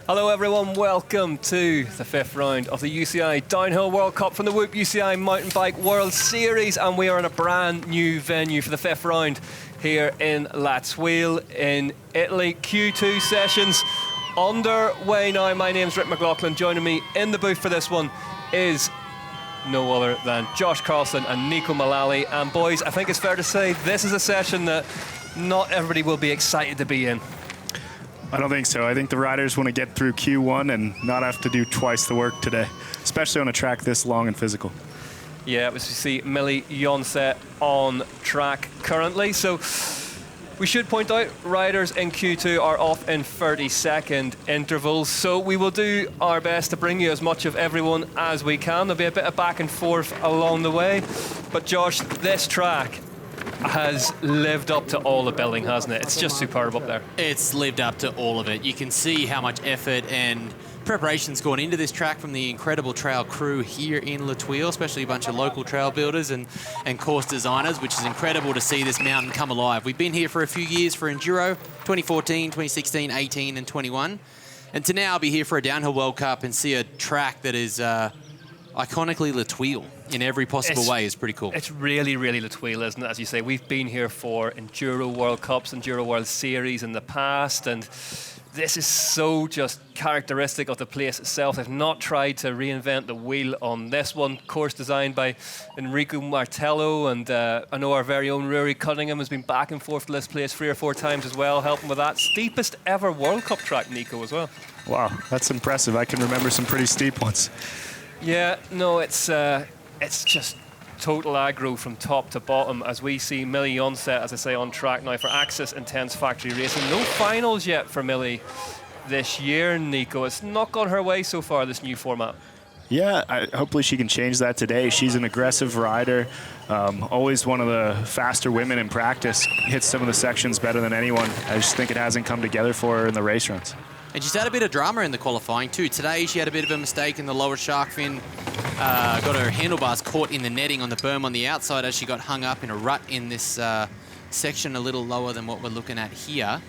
Hello everyone, welcome to the 5th round of the UCI Downhill World Cup from the Whoop UCI Mountain Bike World Series, and we are in a brand new venue for the 5th round here in Thuile in Italy. Q2 sessions underway now. My name's Rick McLaughlin. Joining me in the booth for this one is no other than Josh Carlson and Nico Mullally. And boys, I think it's fair to say this is a session that not everybody will be excited to be in. I don't think so. I think the riders want to get through Q1 and not have to do twice the work today, especially on a track this long and physical. Yeah, we see Remy Tion on track currently. So we should point out riders in Q2 are off in 30-second intervals. So we will do our best to bring you as much of everyone as we can. There'll be a bit of back and forth along the way. But Josh, this track has lived up to all the billing, hasn't it? It's just superb up there. It's lived up to all of it. You can see how much effort and preparation's gone into this track from the incredible trail crew here in Thuile, especially a bunch of local trail builders and course designers, which is incredible to see this mountain come alive. We've been here for a few years for Enduro, 2014, 2016, 18 and 21. And to now be here for a Downhill World Cup and see a track that is iconically Thuile in every possible way is pretty cool. It's really, really Thuile, isn't it? As you say, we've been here for Enduro World Cups, Enduro World Series in the past, and this is so just characteristic of the place itself. They've not tried to reinvent the wheel on this one. Course designed by Enrico Martello, and I know our very own Rory Cunningham has been back and forth to this place 3 or 4 times as well, helping with that. Steepest ever World Cup track, Nico, as well. Wow, that's impressive. I can remember some pretty steep ones. Yeah, no, it's just total aggro from top to bottom as we see Remy Tion, as I say, on track now for Axis Intense Factory Racing. No finals yet for Millie this year, Nico. It's not gone her way so far, this new format. Yeah, hopefully she can change that today. She's an aggressive rider, always one of the faster women in practice, hits some of the sections better than anyone. I just think it hasn't come together for her in the race runs. And she's had a bit of drama in the qualifying too. Today she had a bit of a mistake in the lower shark fin. Got her handlebars caught in the netting on the berm on the outside as she got hung up in a rut in this section a little lower than what we're looking at here.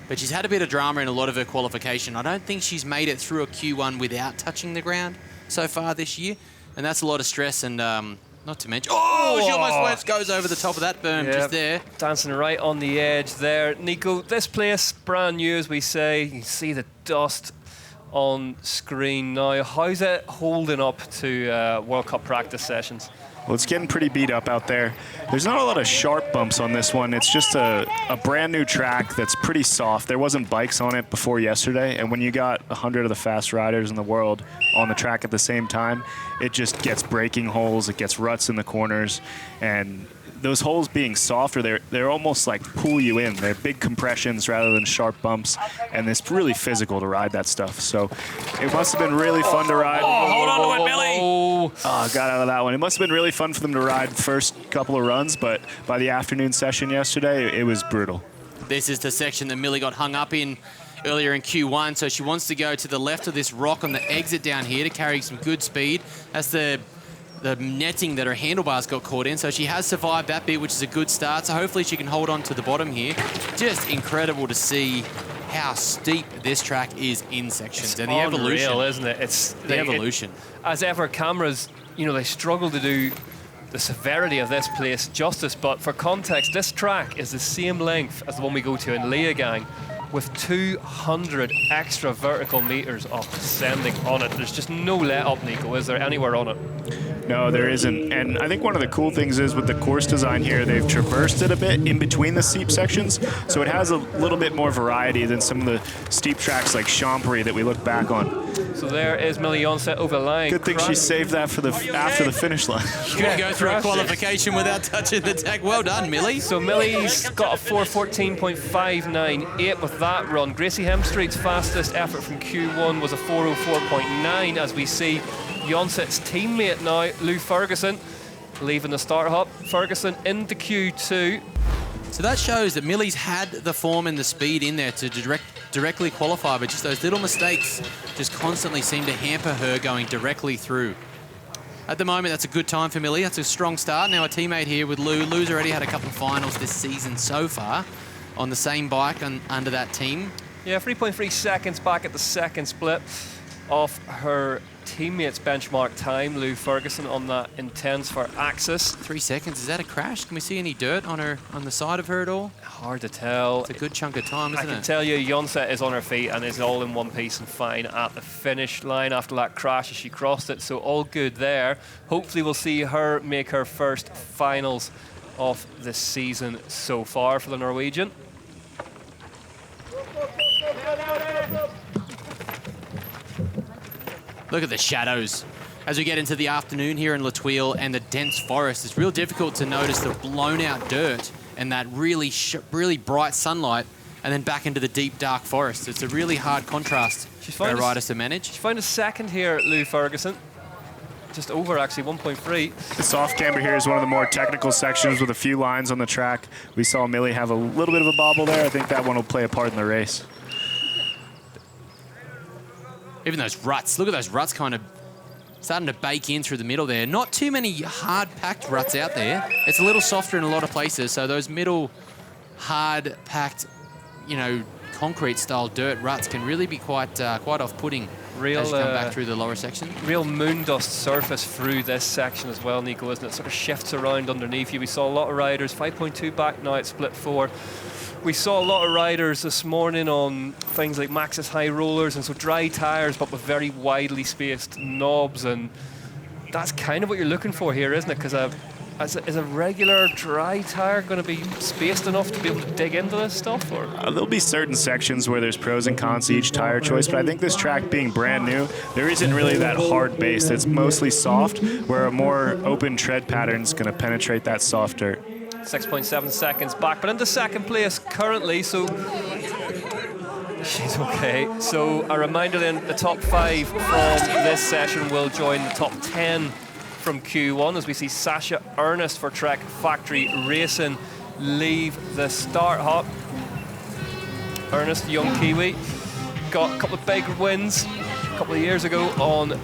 But she's had a bit of drama in a lot of her qualification. I don't think she's made it through a Q1 without touching the ground so far this year. And that's a lot of stress, and not to mention, she almost goes over the top of that berm just there. Dancing right on the edge there. Nico, this place, brand new as we say. You can see the dust on screen now. How's it holding up to World Cup practice sessions? Well, it's getting pretty beat up out there. There's not a lot of sharp bumps on this one. It's just a brand new track that's pretty soft. There wasn't bikes on it before yesterday, and when you got 100 of the fast riders in the world on the track at the same time, it just gets breaking holes, it gets ruts in the corners, and those holes being softer, they're almost like pull you in. They're big compressions rather than sharp bumps, and it's really physical to ride that stuff. So it must have been really fun to ride. Hold on to it, Billy! Got out of that one. It must have been really fun for them to ride the first couple of runs, but by the afternoon session yesterday, it was brutal. This is the section that Millie got hung up in earlier in Q1, so she wants to go to the left of this rock on the exit down here to carry some good speed. That's the netting that her handlebars got caught in, so she has survived that bit, which is a good start, so hopefully she can hold on to the bottom here. Just incredible to see how steep this track is in sections. It's and the evolution, unreal, isn't it? It's the evolution. As ever, cameras, they struggle to do the severity of this place justice, but for context, this track is the same length as the one we go to in Leogang, with 200 extra vertical meters of descending on it. There's just no let up, Nico, is there, anywhere on it? No, there isn't. And I think one of the cool things is with the course design here, they've traversed it a bit in between the steep sections, so it has a little bit more variety than some of the steep tracks like Champery that we look back on. So there is Remy Tion over the line. Good thing she saved that for after the finish line. She couldn't go through a qualification without touching the tag. Well done, Millie. So Millie's got a 4:14.598 with that run. Gracie Hemstreet's fastest effort from Q1 was a 4:04.9, as we see Jonset's teammate now, Lou Ferguson, leaving the start hop. Ferguson into Q2. So that shows that Millie's had the form and the speed in there to directly qualify, but just those little mistakes just constantly seem to hamper her going directly through. At the moment, that's a good time for Millie. That's a strong start. Now a teammate here with Lou. Lou's already had a couple of finals this season so far on the same bike under that team. Yeah, 3.3 seconds back at the second split off her teammates' benchmark time. Lou Ferguson on that intense for Axis. 3 seconds. Is that a crash? Can we see any dirt on the side of her at all? Hard to tell. It's a good chunk of time, isn't it? I can tell you, Yonset is on her feet and is all in one piece and fine at the finish line after that crash as she crossed it. So all good there. Hopefully we'll see her make her first finals of the season so far for the Norwegian. Look at the shadows. As we get into the afternoon here in La Thuile and the dense forest, it's real difficult to notice the blown out dirt and that really bright sunlight and then back into the deep dark forest. It's a really hard contrast for our riders to manage. She found a second here, Lou Ferguson. Just over, actually, 1.3. The soft camber here is one of the more technical sections with a few lines on the track. We saw Millie have a little bit of a bobble there. I think that one will play a part in the race. Even those ruts, look at those ruts kind of starting to bake in through the middle there. Not too many hard-packed ruts out there. It's a little softer in a lot of places, so those middle hard-packed, you know, concrete-style dirt ruts can really be quite off-putting as you come back through the lower section. Real moon dust surface through this section as well, Nico, isn't it? Sort of shifts around underneath you. We saw a lot of riders, 5.2 back now at split 4. We saw a lot of riders this morning on things like Maxxis high rollers and so dry tyres, but with very widely spaced knobs, and that's kind of what you're looking for here, isn't it? Because is a regular dry tyre going to be spaced enough to be able to dig into this stuff? Or there'll be certain sections where there's pros and cons to each tyre choice, but I think this track being brand new, there isn't really that hard base. It's mostly soft, where a more open tread pattern is going to penetrate that soft dirt. 6.7 seconds back, but into second place currently, so she's okay. So a reminder then, the top 5 from this session will join the top 10 from Q1 as we see Sasha Ernest for Trek Factory Racing leave the start hop. Ernest, young Kiwi, got a couple of big wins a couple of years ago on the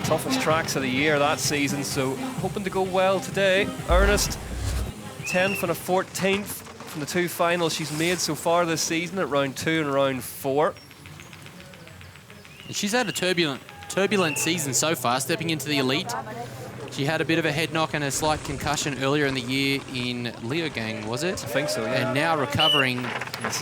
toughest tracks of the year that season, so hoping to go well today. Ernest, 10th and a 14th from the 2 finals she's made so far this season at round 2 and round 4. And she's had a turbulent season so far, stepping into the elite. She had a bit of a head knock and a slight concussion earlier in the year in Leogang, was it? I think so, yeah. And now recovering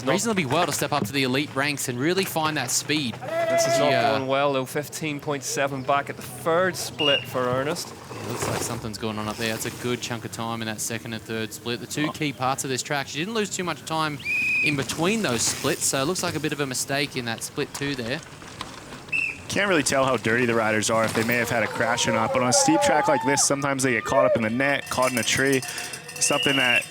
reasonably well to step up to the elite ranks and really find that speed. This is not going well, though. 15.7 back at the 3rd split for Ernest. Looks like something's going on up there. That's a good chunk of time in that 2nd and 3rd split. The 2 key parts of this track. She didn't lose too much time in between those splits, so it looks like a bit of a mistake in that split 2 there. Can't really tell how dirty the riders are, if they may have had a crash or not, but on a steep track like this, sometimes they get caught up in the net, caught in a tree, something that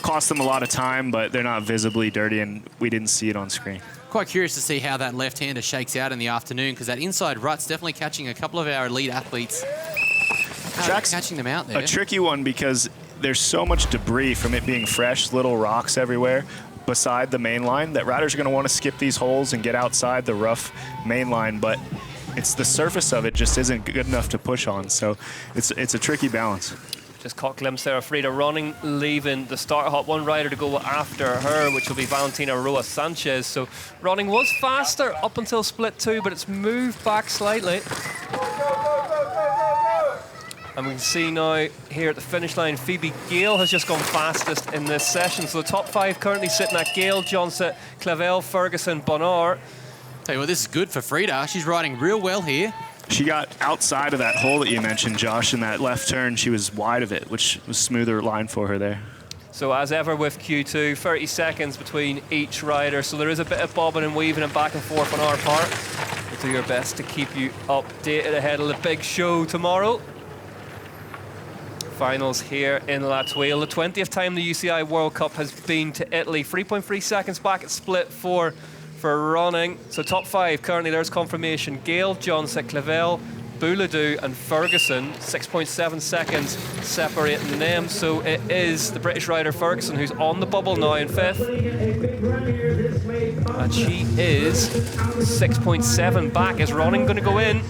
costs them a lot of time, but they're not visibly dirty, and we didn't see it on screen. Quite curious to see how that left-hander shakes out in the afternoon, because that inside rut's definitely catching a couple of our elite athletes. Catching them out there. A tricky one because there's so much debris from it being fresh, little rocks everywhere beside the main line, that riders are going to want to skip these holes and get outside the rough main line, but it's the surface of it just isn't good enough to push on, so it's a tricky balance. Just caught a glimpse there of Frida Ronning leaving the start hop. One rider to go after her, which will be Valentina Roa Sanchez. So Ronning was faster up until split 2, but it's moved back slightly. And we can see now here at the finish line, Phoebe Gail has just gone fastest in this session. So the top 5 currently sitting at Gail, Johnson, Clavel, Ferguson, Bonnard. Tell you what, this is good for Frida. She's riding real well here. She got outside of that hole that you mentioned, Josh, in that left turn. She was wide of it, which was a smoother line for her there. So as ever with Q2, 30 seconds between each rider. So there is a bit of bobbing and weaving and back and forth on our part. We'll do your best to keep you updated ahead of the big show tomorrow. Finals here in La Thuile. The 20th time the UCI World Cup has been to Italy. 3.3 seconds back at split 4 for Ronning. So top 5 currently, there's confirmation. Gail, Johnson, Clavel, Bouladou and Ferguson. 6.7 seconds separating them. So it is the British rider Ferguson who's on the bubble now in 5th. And she is 6.7 back. Is Ronning going to go in?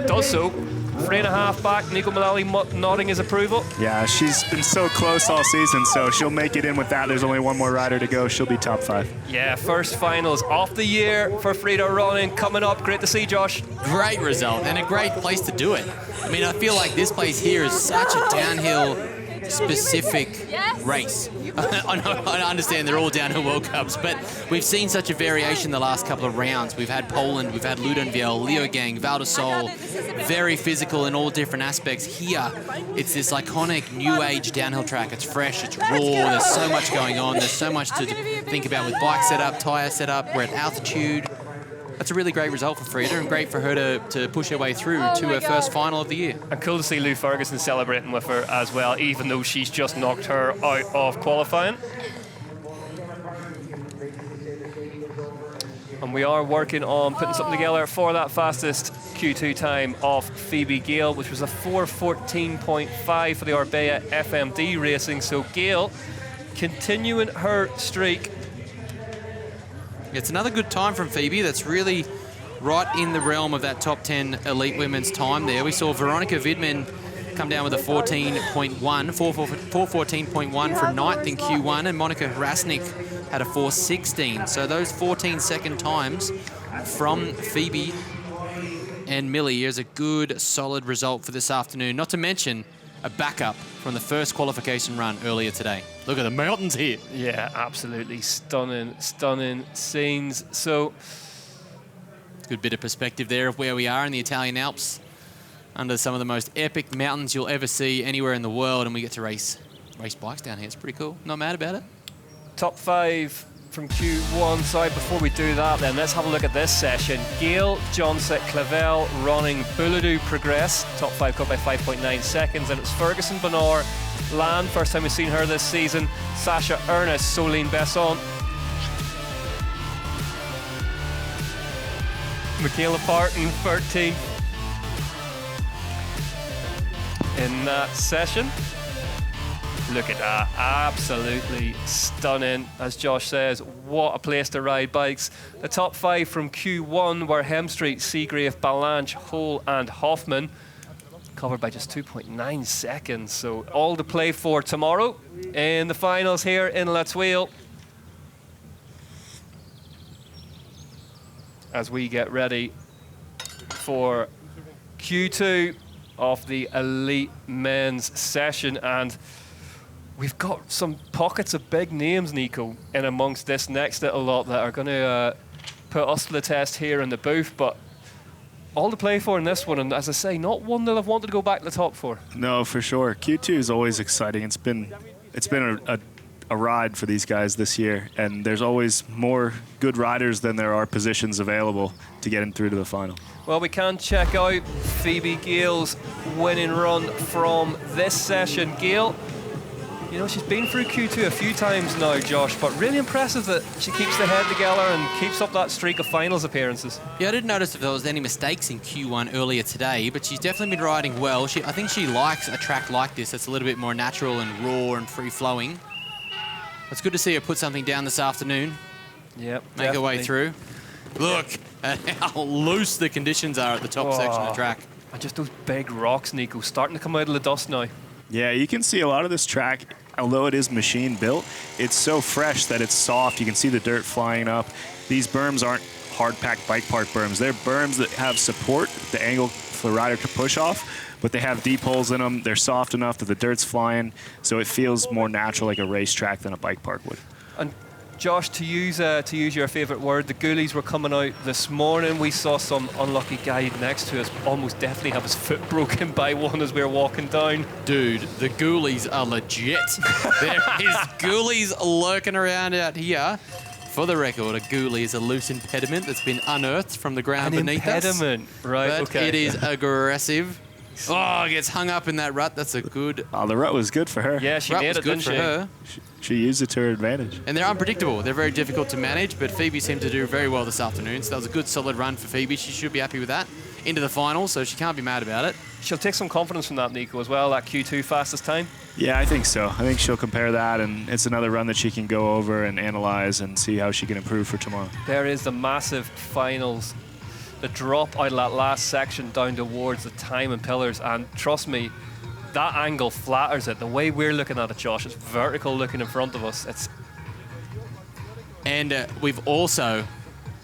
Does so. 3.5 back. Nico Mullally nodding his approval. Yeah, she's been so close all season, so she'll make it in with that. There's only one more rider to go. She'll be top 5. Yeah, first finals of the year for Frida running coming up. Great to see, Josh. Great result and a great place to do it. I mean, I feel like this place here is such a downhill specific race. I understand they're all downhill World Cups, but we've seen such a variation the last couple of rounds. We've had Poland, we've had Ludenviel, Leogang, Val d'Isole, very physical in all different aspects. Here, it's this iconic new age downhill track. It's fresh, it's raw, there's so much going on, there's so much to think about with bike setup, tyre setup, we're at altitude. That's a really great result for Frida and great for her to push her way through to her first final of the year. And cool to see Lou Ferguson celebrating with her as well, even though she's just knocked her out of qualifying. And we are working on putting something together for that fastest Q2 time of Phoebe Gail, which was a 4:14.5 for the Orbea FMD Racing. So Gail continuing her streak. It's another good time from Phoebe that's really right in the realm of that top 10 elite women's time there. We saw Veronica Vidman come down with a 414.1 for ninth in Q1, and Monica Hrasnik had a 416. So those 14-second times from Phoebe and Millie is a good, solid result for this afternoon. Not to mention a backup from the first qualification run earlier today. Look at the mountains here. Yeah, absolutely stunning, stunning scenes. So, good bit of perspective there of where we are in the Italian Alps, under some of the most epic mountains you'll ever see anywhere in the world, and we get to race bikes down here. It's pretty cool. Not mad about it. Top 5 from Q1 side. Before we do that, then let's have a look at this session. Gail, Johnset, Clavel, Ronning, Bouladou progress. Top 5 cut by 5.9 seconds, and it's Ferguson, Bernard, Land. First time we've seen her this season. Sasha Ernest, Soline Besson. Michaela Parton, 13th in that session. Look at that, absolutely stunning. As Josh says, what a place to ride bikes. The top 5 from Q1 were Hemstreet, Seagrave, Balanche, Hole and Hoffman, covered by just 2.9 seconds. So all to play for tomorrow in the finals here in Thuile, as we get ready for Q2 of the elite men's session. And we've got some pockets of big names, Nico, in amongst this next little lot that are going to put us to the test here in the booth. But all to play for in this one, and as I say, not one that I've wanted to go back to the top for. No, for sure. Q2 is always exciting. It's been a ride for these guys this year, and there's always more good riders than there are positions available to get them through to the final. Well, we can check out Phoebe Gail's winning run from this session. Gail, you know, she's been through Q2 a few times now, Josh, but really impressive that she keeps the head together and keeps up that streak of finals appearances. Yeah, I didn't notice if there was any mistakes in Q1 earlier today, but she's definitely been riding well. I think she likes a track like this that's a little bit more natural and raw and free-flowing. It's good to see her put something down this afternoon. Yep, Make her way through. Look at how loose the conditions are at the top section of the track. And just those big rocks, Nico, starting to come out of the dust now. Yeah, you can see a lot of this track, although it is machine built, it's so fresh that it's soft. You can see the dirt flying up. These berms aren't hard-packed bike park berms. They're berms that have support, the angle for the rider to push off, but they have deep holes in them. They're soft enough that the dirt's flying, so it feels more natural, like a racetrack, than a bike park would. And Josh, to use your favourite word, the ghoulies were coming out this morning. We saw some unlucky guy next to us almost definitely have his foot broken by one as we were walking down. Dude, the ghoulies are legit. There is ghoulies lurking around out here. For the record, a ghoulie is a loose impediment that's been unearthed from the ground beneath us. An impediment, right, but okay. It is aggressive. Oh, gets hung up in that rut. That's a good... Oh, the rut was good for her. Yeah, she made it, good for her. She used it to her advantage. And they're unpredictable. They're very difficult to manage, but Phoebe seemed to do very well this afternoon. So that was a good, solid run for Phoebe. She should be happy with that. Into the finals, so she can't be mad about it. She'll take some confidence from that, Nico, as well, that Q2 fastest time. Yeah, I think so. I think she'll compare that, and it's another run that she can go over and analyze and see how she can improve for tomorrow. There is the massive finals the drop out of that last section down towards the timing pillars, and trust me, that angle flatters it. The way we're looking at it, Josh, it's vertical looking in front of us. And we've also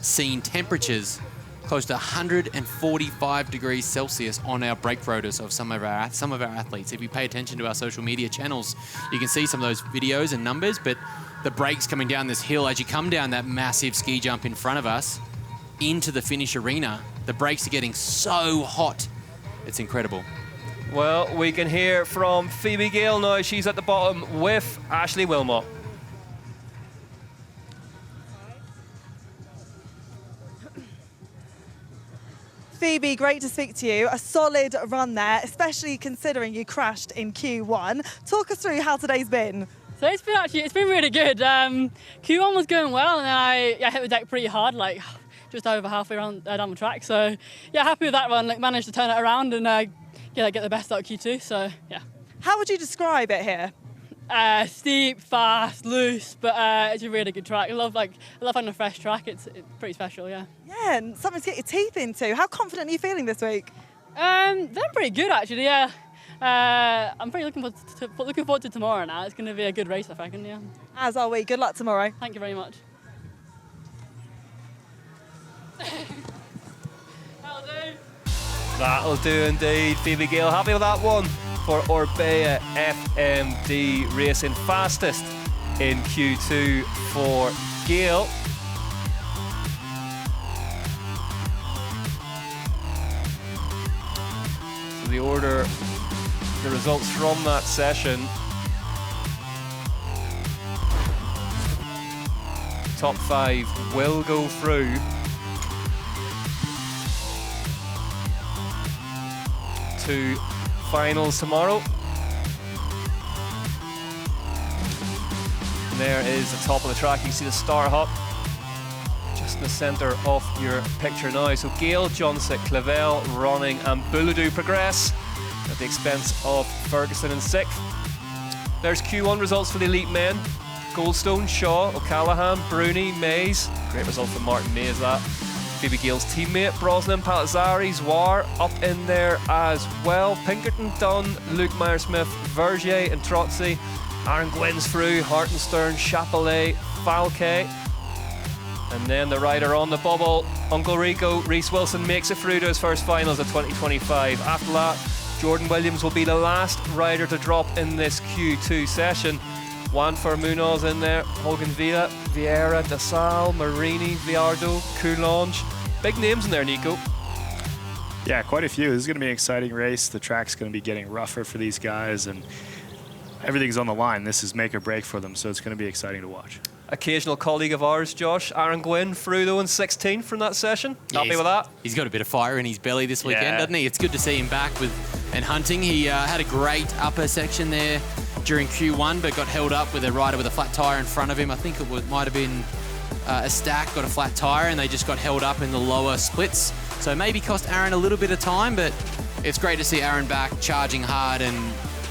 seen temperatures close to 145 degrees Celsius on our brake rotors of some of our athletes. If you pay attention to our social media channels, you can see some of those videos and numbers, but the brakes coming down this hill, as you come down that massive ski jump in front of us into the finish arena, the brakes are getting so hot. It's incredible. Well, we can hear from Phoebe Gail now. She's at the bottom with Ashley Wilmot. Phoebe, great to speak to you. A solid run there, especially considering you crashed in Q1. Talk us through how today's been. So it's been really good. Q1 was going well, and then I hit the deck pretty hard, like just over halfway around down the track. So yeah, happy with that one. Like, managed to turn it around and get the best out of Q2. So yeah. How would you describe it here? Steep, fast, loose, but it's a really good track. I love having a fresh track. It's pretty special, yeah. Yeah, and something to get your teeth into. How confident are you feeling this week? They're pretty good actually, yeah. I'm pretty looking forward to tomorrow now. It's going to be a good race, I reckon, yeah. As are we. Good luck tomorrow. Thank you very much. That'll do indeed. Phoebe Gail, happy with that one for Orbea FMD Racing. Fastest in Q2 for Gail. So the order, the results from that session. Top 5 will go through to finals tomorrow. And there is the top of the track. You see the star hop just in the centre of your picture now. So Gail, Johnson, Clavel, Ronning and Bouladou progress at the expense of Ferguson in 6th. There's Q1 results for the elite men. Goldstone, Shaw, O'Callaghan, Bruni, Mays. Great result for Martin Mays, that. Phoebe Gale's teammate, Brosnan, Palazzari, Zwar up in there as well. Pinkerton, Dunn, Luke Meyer-Smith, Vergier and Trotzy. Aaron Gwynn's through, Hartenstern, Chapelet, Falke. And then the rider on the bubble, Uncle Rico, Reese Wilson makes it through to his first finals of 2025. After that, Jordan Williams will be the last rider to drop in this Q2 session. Juan Munoz in there, Hogan Villa, Vieira, Dasal, Marini, Viardo, Coulange. Big names in there, Nico. Yeah, quite a few. This is going to be an exciting race. The track's going to be getting rougher for these guys, and everything's on the line. This is make or break for them, so it's going to be exciting to watch. Occasional colleague of ours, Josh, Aaron Gwynn, through though in 16th from that session. Yeah, Happy with that? He's got a bit of fire in his belly this weekend, Yeah. doesn't he? It's good to see him back and hunting. He had a great upper section there during Q1, but got held up with a rider with a flat tyre in front of him. I think it might have been a stack, got a flat tyre, and they just got held up in the lower splits. So maybe cost Aaron a little bit of time, but it's great to see Aaron back charging hard, and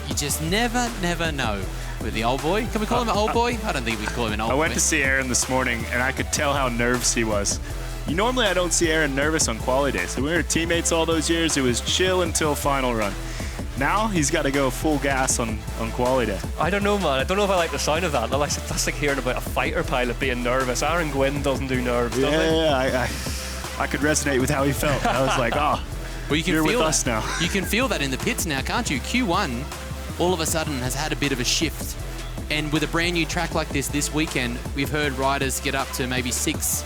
you just never know with the old boy. Can we call him an old boy? I don't think we call him an old boy. I went to see Aaron this morning, and I could tell how nervous he was. Normally, I don't see Aaron nervous on quali days. So we were teammates all those years. It was chill until final run. Now he's got to go full gas on quali day. I don't know, man. I don't know if I like the sound of that. That's like hearing about a fighter pilot being nervous. Aaron Gwynn doesn't do nerves, does he? Yeah, I could resonate with how he felt. I was like, well, you can you're with that. us now. You can feel that in the pits now, can't you? Q1, all of a sudden, has had a bit of a shift. And with a brand new track like this weekend, we've heard riders get up to maybe 6.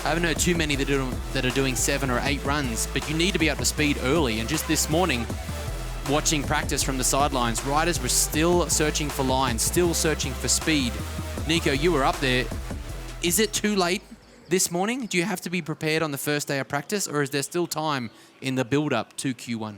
I haven't heard too many that are doing 7 or 8 runs, but you need to be up to speed early. And just this morning, watching practice from the sidelines, riders were still searching for lines, still searching for speed. Nico, you were up there. Is it too late this morning? Do you have to be prepared on the first day of practice, or is there still time in the build-up to Q1?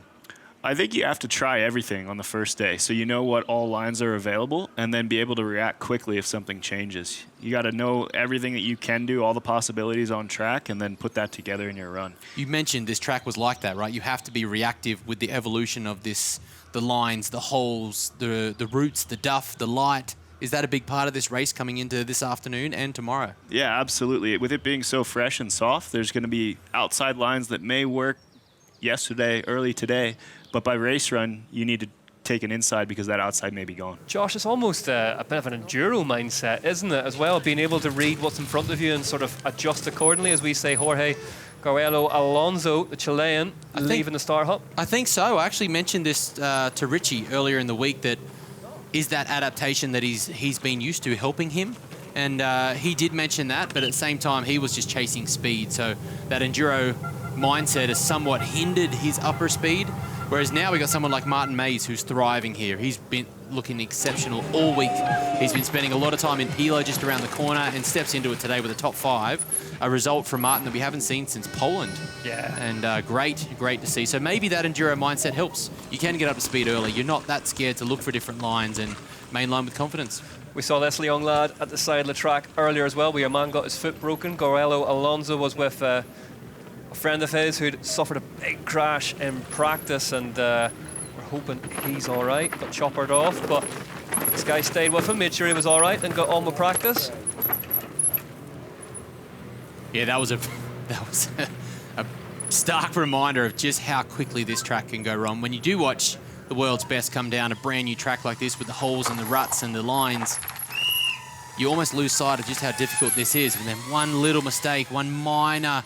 I think you have to try everything on the first day so you know what all lines are available and then be able to react quickly if something changes. You got to know everything that you can do, all the possibilities on track, and then put that together in your run. You mentioned this track was like that, right? You have to be reactive with the evolution of this, the lines, the holes, the routes, the duff, the light. Is that a big part of this race coming into this afternoon and tomorrow? Yeah, absolutely. With it being so fresh and soft, there's going to be outside lines that may work yesterday, early today, but by race run, you need to take an inside because that outside may be gone. Josh, it's almost a bit of an enduro mindset, isn't it, as well? Being able to read what's in front of you and sort of adjust accordingly, as we say. Jorge Garello Alonzo, the Chilean, leaving the Star Hut. I think so. I actually mentioned this to Richie earlier in the week, that is that adaptation that he's been used to helping him. And he did mention that, but at the same time, he was just chasing speed. So that enduro mindset has somewhat hindered his upper speed. Whereas now we got someone like Martin Mays who's thriving here. He's been looking exceptional all week. He's been spending a lot of time in Pilo just around the corner and steps into it today with a top 5. A result from Martin that we haven't seen since Poland. Yeah. And great to see. So maybe that enduro mindset helps. You can get up to speed early. You're not that scared to look for different lines and mainline with confidence. We saw this young lad at the side of the track earlier as well, where a man got his foot broken. Garello Alonzo was with a friend of his who'd suffered a big crash in practice, and we're hoping he's all right. Got choppered off, but this guy stayed with him, made sure he was all right, and got on with practice. Yeah, that was a stark reminder of just how quickly this track can go wrong. When you do watch the world's best come down a brand new track like this with the holes and the ruts and the lines, you almost lose sight of just how difficult this is. And then one little mistake, one minor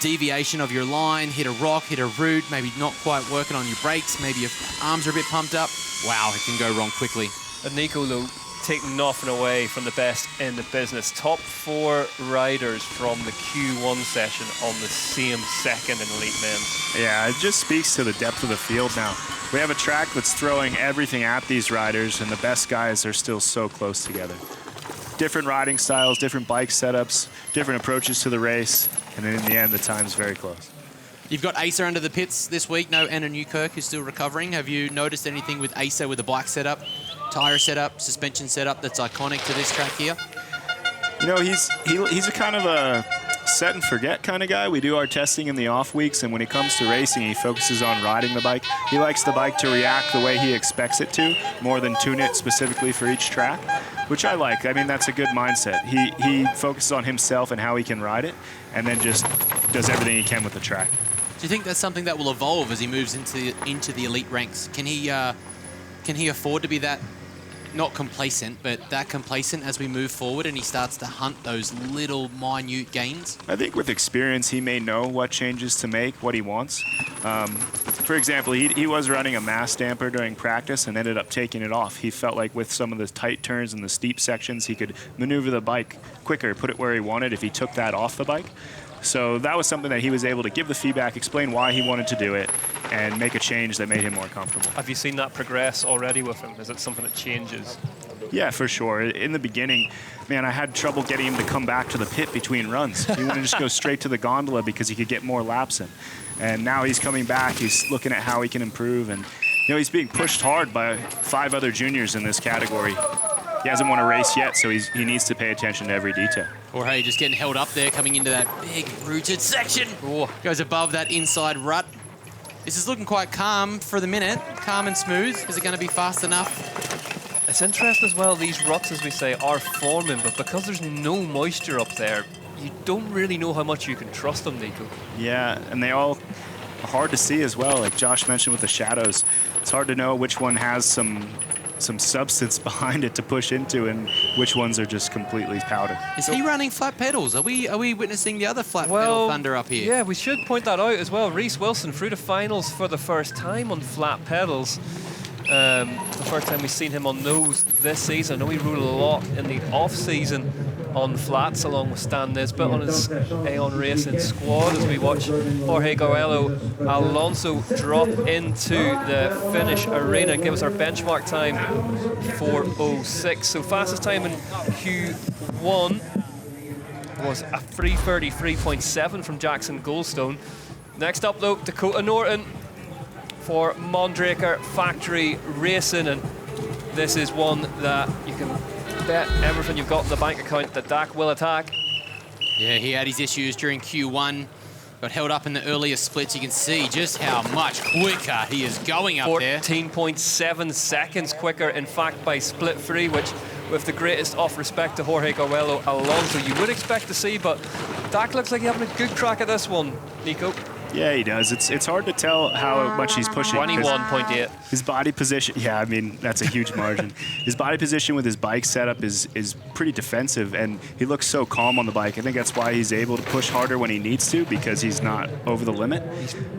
deviation of your line, hit a rock, hit a root, maybe not quite working on your brakes, maybe your arms are a bit pumped up. Wow, it can go wrong quickly. And Nico, though, taking nothing away from the best in the business. Top 4 riders from the Q1 session on the same second in Elite Men's. Yeah, it just speaks to the depth of the field now. We have a track that's throwing everything at these riders, and the best guys are still so close together. Different riding styles, different bike setups, different approaches to the race, and then in the end, the time's very close. You've got Asa under the pits this week. No Anna Newkirk, who's still recovering. Have you noticed anything with Asa with the bike setup, tyre setup, suspension setup that's iconic to this track here? You know, he's a kind of a set and forget kind of guy. We do our testing in the off weeks, and when it comes to racing, he focuses on riding the bike. He likes the bike to react the way he expects it to, more than tune it specifically for each track, which I like. I mean, that's a good mindset. He focuses on himself and how he can ride it, and then just does everything he can with the track. Do you think that's something that will evolve as he moves into the elite ranks? Can he afford to be that, not complacent, but that complacent as we move forward and he starts to hunt those little minute gains? I think with experience, he may know what changes to make, what he wants. For example, he was running a mass damper during practice and ended up taking it off. He felt like with some of the tight turns and the steep sections, he could maneuver the bike quicker, put it where he wanted if he took that off the bike. So that was something that he was able to give the feedback, explain why he wanted to do it, and make a change that made him more comfortable. Have you seen that progress already with him? Is it something that changes? Yeah, for sure. In the beginning, man, I had trouble getting him to come back to the pit between runs. He wanted to just go straight to the gondola because he could get more laps in. And now he's coming back. He's looking at how he can improve. And, you know, he's being pushed hard by 5 other juniors in this category. He hasn't won a race yet, so he needs to pay attention to every detail. Jorge just getting held up there, coming into that big rooted section. Oh, goes above that inside rut. This is looking quite calm for the minute. Calm and smooth. Is it going to be fast enough? It's interesting as well, these ruts, as we say, are forming, but because there's no moisture up there, you don't really know how much you can trust them, Nico. Yeah, and they all are hard to see as well. Like Josh mentioned with the shadows, it's hard to know which one has some substance behind it to push into and which ones are just completely powder. Is he running flat pedals? Are we witnessing the other flat pedal thunder up here? Yeah, we should point that out as well. Reese Wilson through the finals for the first time on flat pedals. The first time we've seen him on those this season. I know he rode a lot in the off-season on flats along with Stan Nisbet on his Aeon Racing squad as we watch Jorge Garello Alonzo drop into the finish arena and give us our benchmark time 4:06. So fastest time in Q1 was a 3:33.7 from Jackson Goldstone. Next up though, Dakota Norton for Mondraker Factory Racing, and this is one that you can bet everything you've got in the bank account that Dak will attack. Yeah, he had his issues during Q1. got held up in the earlier splits. You can see just how much quicker he is going up there. 14.7 seconds quicker, in fact, by split 3, which, with the greatest of respect to Jorge Coelho, Alonzo, you would expect to see, but Dak looks like he's having a good crack at this one, Nico. Yeah, he does. It's hard to tell how much he's pushing. 21.8. His body position, yeah, I mean, that's a huge margin. His body position with his bike setup is pretty defensive, and he looks so calm on the bike. I think that's why he's able to push harder when he needs to, because he's not over the limit.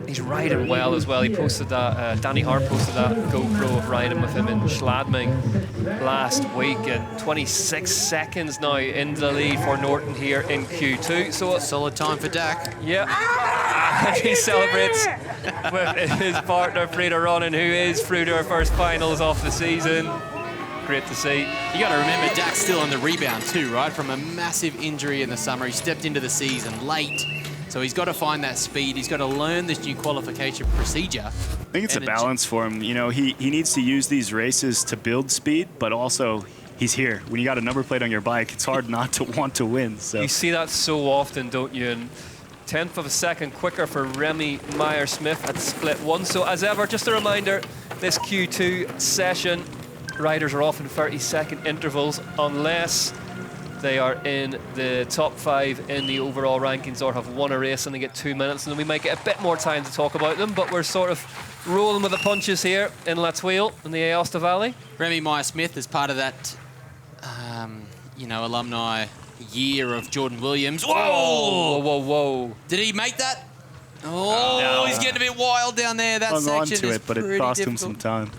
He's riding well as well. He posted that, Danny Hart posted that GoPro of riding with him in Schladming last week, and 26 seconds now into the lead for Norton here in Q2. So a solid time for Dak. Yeah. He celebrates with his partner Frida Ronan, who is through to her first finals of the season. Great to see. You got to remember, Dak's still on the rebound too, right? From a massive injury in the summer. He stepped into the season late, so he's got to find that speed. He's got to learn this new qualification procedure. I think it's a balance for him. You know, he needs to use these races to build speed, but also he's here. When you got a number plate on your bike, it's hard not to want to win. So you see that so often, don't you? And 1/10 of a second quicker for Remy Smith at split 1. So as ever, just a reminder, this Q2 session, riders are often 30-second intervals unless they are in the top 5 in the overall rankings or have won a race, and they get 2 minutes, and then we might get a bit more time to talk about them, but we're sort of rolling with the punches here in La Thuile in the Aosta Valley. Remy Smith is part of that, you know, alumni year of Jordan Williams. Whoa! Whoa. Did he make that? Oh, no. He's getting a bit wild down there. That section is it, but it cost him some time.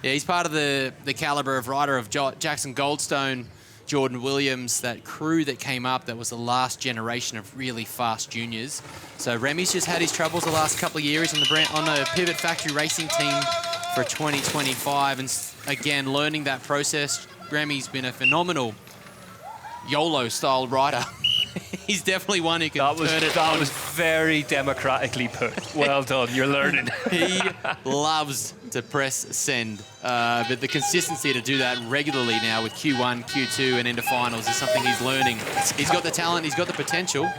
Yeah, he's part of the caliber of rider of Jackson Goldstone, Jordan Williams, that crew that came up that was the last generation of really fast juniors. So Remy's just had his troubles the last couple of years on the Pivot Factory Racing team for 2025, and again, learning that process. Remy's been a phenomenal YOLO-style rider. He's definitely one who can turn it on. That was very democratically put. Well done, you're learning. He loves to press send, but the consistency to do that regularly now with Q1, Q2, and into finals is something he's learning. He's got the talent, he's got the potential,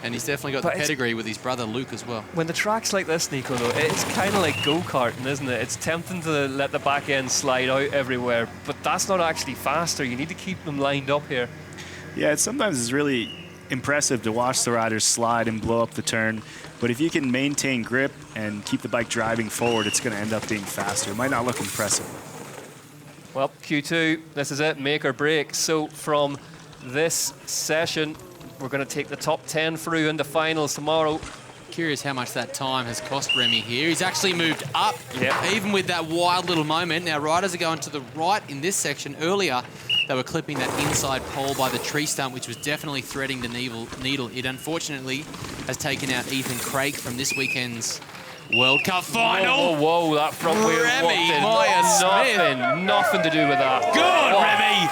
and he's definitely got the pedigree with his brother Luke as well. When the track's like this, Nico, though, it's kind of like go-karting, isn't it? It's tempting to let the back end slide out everywhere, but that's not actually faster. You need to keep them lined up here. Yeah, sometimes it's really impressive to watch the riders slide and blow up the turn, but if you can maintain grip and keep the bike driving forward, it's going to end up being faster. It might not look impressive. Well, Q2, this is it, make or break. So from this session, we're going to take the top 10 through into finals tomorrow. Curious how much that time has cost Remy here. He's actually moved up, even with that wild little moment. Now, riders are going to the right in this section. Earlier, they were clipping that inside pole by the tree stump, which was definitely threading the needle. It unfortunately has taken out Ethan Craig from this weekend's World Cup final. Whoa, that front wheel Remy Smith. Nothing to do with that. Good, Remy!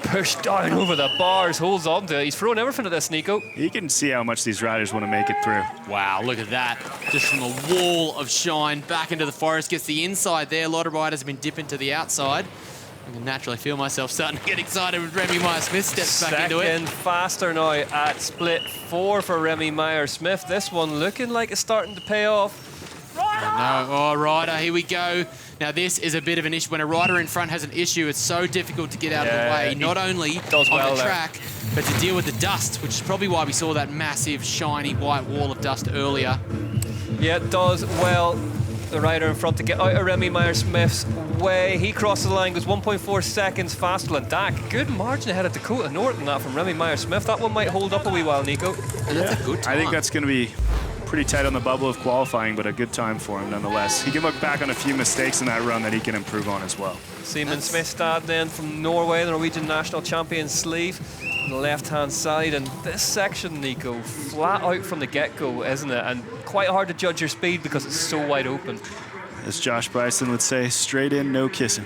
Pushed down over the bars, holds on to it. He's throwing everything at this, Nico. You can see how much these riders want to make it through. Wow, look at that. Just from a wall of shine back into the forest. Gets the inside there. A lot of riders have been dipping to the outside. I can naturally feel myself starting to get excited when Remy Smith steps back into it. Second faster now at split 4 for Remy Smith. This one looking like it's starting to pay off. Rider, here we go. Now this is a bit of an issue. When a rider in front has an issue, it's so difficult to get out of the way, not only on the track, but to deal with the dust, which is probably why we saw that massive, shiny white wall of dust earlier. Yeah, it does well. The rider in front to get out of Remy Smith's way. He crosses the line, goes 1.4 seconds faster than Dak. Good margin ahead of Dakota Norton, that from Remy Smith. That one might hold up a wee while, Nico. And that's a good time. I think that's going to be pretty tight on the bubble of qualifying, but a good time for him nonetheless. He can look back on a few mistakes in that run that he can improve on as well. Simon Smithstad then from Norway, the Norwegian national champion sleeve on the left-hand side. And this section, Nico, flat out from the get-go, isn't it? And quite hard to judge your speed because it's so wide open. As Josh Bryson would say, straight in, no kissing.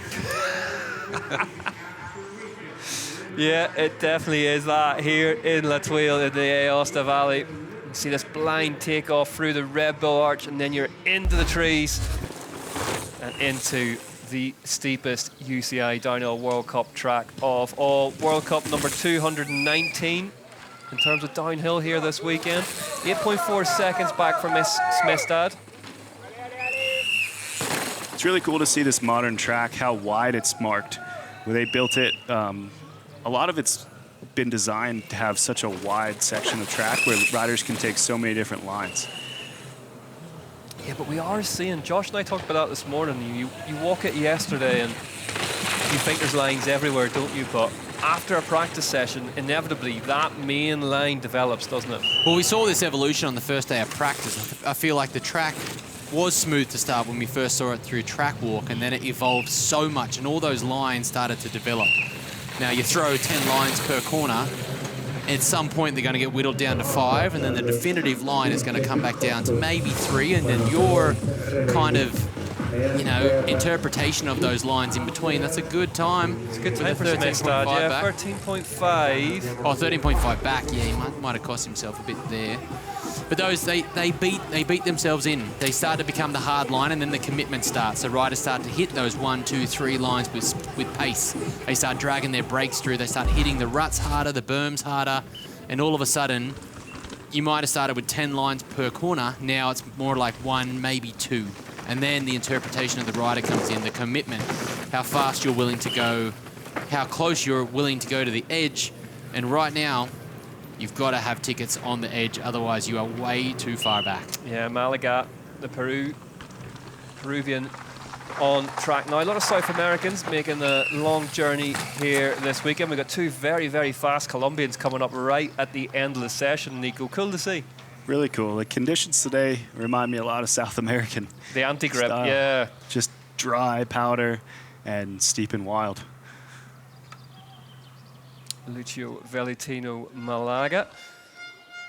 Yeah, it definitely is that here in La Thuile in the Aosta Valley. You see this blind takeoff through the Redbull arch, and then you're into the trees and into the steepest UCI Downhill World Cup track of all. World Cup number 219 in terms of downhill here this weekend. 8.4 seconds back from Smestad. It's really cool to see this modern track, how wide it's marked. Where they built it, a lot of it's been designed to have such a wide section of track where riders can take so many different lines. Yeah, but we are seeing, Josh and I talked about that this morning, you walk it yesterday and you think there's lines everywhere, don't you? But after a practice session, inevitably that main line develops, doesn't it? Well, we saw this evolution on the first day of practice. I feel like the track was smooth to start when we first saw it through track walk, and then it evolved so much and all those lines started to develop. Now you throw 10 lines per corner, at some point they're going to get whittled down to 5, and then the definitive line is going to come back down to maybe 3, and then your kind of, you know, interpretation of those lines in between. That's a good time. It's a good time for Smestad, yeah, 13.5. Oh, 13.5 back, yeah, he might have cost himself a bit there. But those, they beat themselves in. They start to become the hard line, and then the commitment starts. So riders start to hit those 1, 2, 3 lines with pace. They start dragging their brakes through. They start hitting the ruts harder, the berms harder, and all of a sudden, you might have started with 10 lines per corner. Now it's more like 1, maybe 2. And then the interpretation of the rider comes in, the commitment, how fast you're willing to go, how close you're willing to go to the edge. And right now, you've got to have tickets on the edge, otherwise you are way too far back. Yeah, Malaga, the Peruvian on track now. A lot of South Americans making the long journey here this weekend. We've got 2 very, very fast Colombians coming up right at the end of the session. Nico, cool to see. Really cool. The conditions today remind me a lot of South American. The anti-grip, style. yeah. Just dry powder and steep and wild. Lucio Valentino Malaga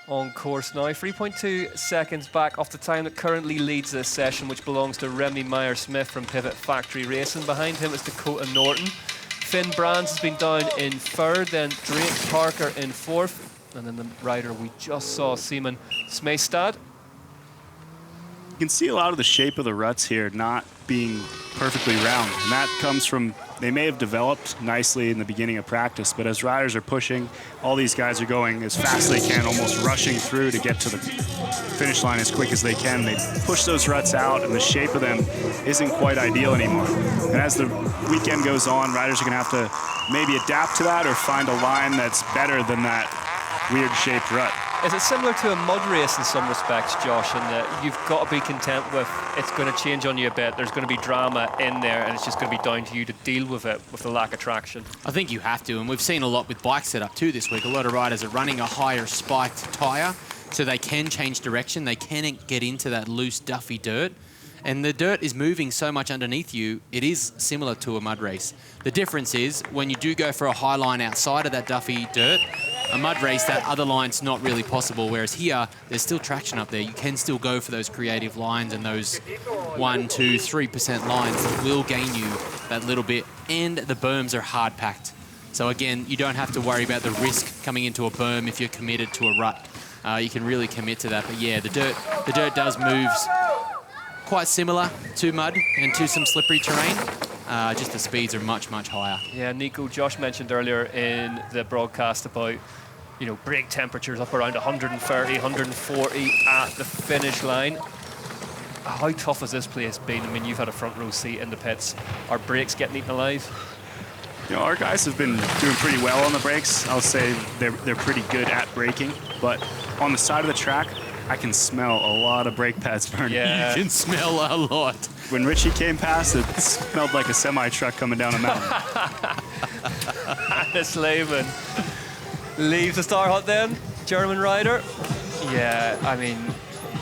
on course now. 3.2 seconds back off the time that currently leads this session, which belongs to Remy Smith from Pivot Factory Racing. Behind him is Dakota Norton. Finn Brands has been down in 3rd, then Drake Parker in 4th, and then the rider we just saw, Simon Smestad. You can see a lot of the shape of the ruts here not being perfectly round, and that comes from, they may have developed nicely in the beginning of practice, but as riders are pushing, all these guys are going as fast as they can, almost rushing through to get to the finish line as quick as they can. They push those ruts out, and the shape of them isn't quite ideal anymore. And as the weekend goes on, riders are going to have to maybe adapt to that or find a line that's better than that weird-shaped rut. Is it similar to a mud race in some respects, Josh, in that you've got to be content with it's going to change on you a bit, there's going to be drama in there, and it's just going to be down to you to deal with it, with the lack of traction? I think you have to, and we've seen a lot with bike setup too this week. A lot of riders are running a higher spiked tyre, so they can change direction, they can get into that loose, duffy dirt. And the dirt is moving so much underneath you, it is similar to a mud race. The difference is when you do go for a high line outside of that duffy dirt, a mud race, that other line's not really possible, whereas here, there's still traction up there. You can still go for those creative lines and those 1, 2, 3% lines that will gain you that little bit. And the berms are hard packed. So again, you don't have to worry about the risk coming into a berm if you're committed to a rut. You can really commit to that. But yeah, the dirt does move quite similar to mud and to some slippery terrain. Just the speeds are much, much higher. Yeah, Nico, Josh mentioned earlier in the broadcast about, you know, brake temperatures up around 130, 140 at the finish line. How tough has this place been? I mean, you've had a front row seat in the pits. Are brakes getting eaten alive? You know, our guys have been doing pretty well on the brakes. I'll say they're pretty good at braking, but on the side of the track, I can smell a lot of brake pads burning. Yeah. You can smell a lot. When Richie came past, it smelled like a semi-truck coming down a mountain. Hannes Lehmann leaves the Star Hut then, German rider. Yeah, I mean,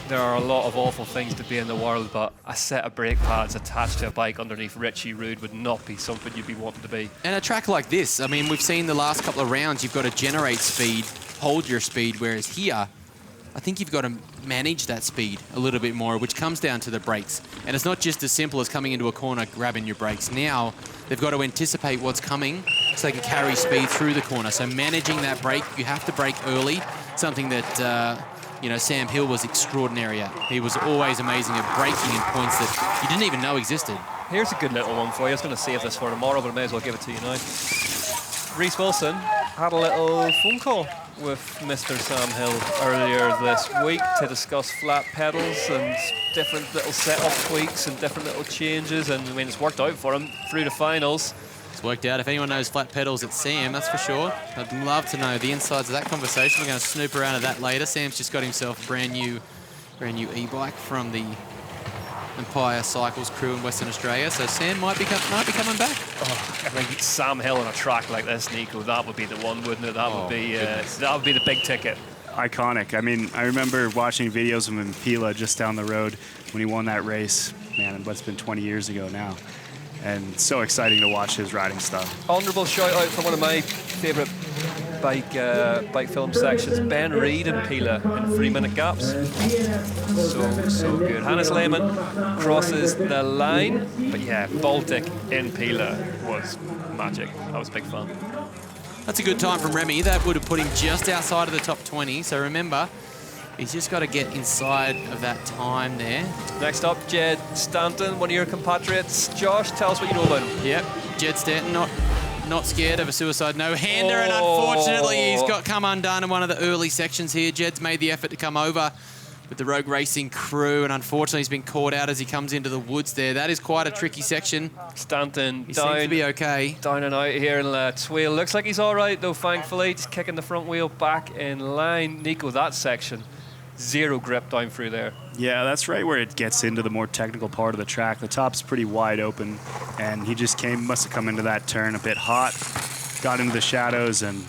there are a lot of awful things to be in the world, but a set of brake pads attached to a bike underneath Richie Roode would not be something you'd be wanting to be. And a track like this, I mean, we've seen the last couple of rounds, you've got to generate speed, hold your speed, whereas here, I think you've got to manage that speed a little bit more, which comes down to the brakes. And it's not just as simple as coming into a corner, grabbing your brakes. Now, they've got to anticipate what's coming so they can carry speed through the corner. So managing that brake, you have to brake early, something that, you know, Sam Hill was extraordinary at. He was always amazing at braking in points that you didn't even know existed. Here's a good little one for you. I was going to save this for tomorrow, but I may as well give it to you now. Reece Wilson had a little phone call with Mr. Sam Hill earlier this week to discuss flat pedals and different little setup tweaks and different little changes, and I mean, it's worked out for him through the finals. It's worked out. If anyone knows flat pedals, it's Sam, that's for sure. I'd love to know the insides of that conversation. We're going to snoop around at that later. Sam's just got himself a brand new e-bike from the Empire Cycles crew in Western Australia, so Sam might be coming back. Oh, I think Sam Hill on a track like this, Nico, that would be the one, wouldn't it? That would be the big ticket. Iconic. I mean, I remember watching videos of him in Pila just down the road when he won that race. Man, what's been 20 years ago now. And so exciting to watch his riding style. Honourable shout out for one of my favourite bike film sections, Ben Reed in Pila in 3-minute gaps. So good. Hannes Lehmann crosses the line, but yeah, Baltic in Pila was magic. I was a big fan. That's a good time from Remy. That would have put him just outside of the top 20. So remember, he's just got to get inside of that time there. Next up, Jed Stanton, one of your compatriots. Josh, tell us what you know about him. Yep, Jed Stanton, not scared of a suicide no-hander, and unfortunately he's got come undone in one of the early sections here. Jed's made the effort to come over with the Rogue Racing crew, and unfortunately he's been caught out as he comes into the woods there. That is quite a tricky section. Stanton he down, seems to be okay. Down and out here in Thuile. Looks like he's all right though, thankfully. Just kicking the front wheel back in line. Nico, that section, zero grip down through there. Yeah, that's right where it gets into the more technical part of the track. The top's pretty wide open, and he just must have come into that turn a bit hot, got into the shadows, and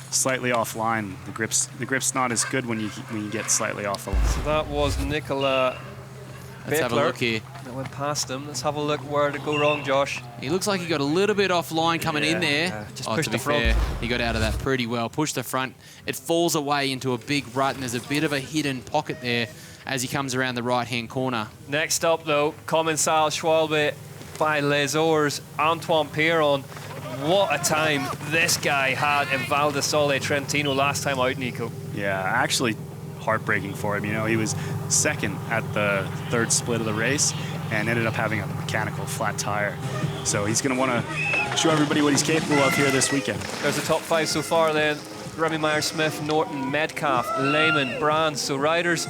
slightly offline. The grip's not as good when you get slightly off the line. So that was Nicola. Let's have a look here. That went past him. Let's have a look where did it go wrong, Josh. He looks like he got a little bit offline coming in there. Just pushed the front. Fair, he got out of that pretty well. Pushed the front. It falls away into a big rut, and there's a bit of a hidden pocket there as he comes around the right-hand corner. Next up, though, Commensal Schwalbe by Les Ors, Antoine Pieron. What a time this guy had in Val di Sole Trentino last time out, Nico. Yeah, actually heartbreaking for him. You know, he was second at the third split of the race and ended up having a mechanical flat tire. So he's going to want to show everybody what he's capable of here this weekend. There's the top 5 so far then. Remy Smith, Norton, Metcalf, Lehman, Brands. So riders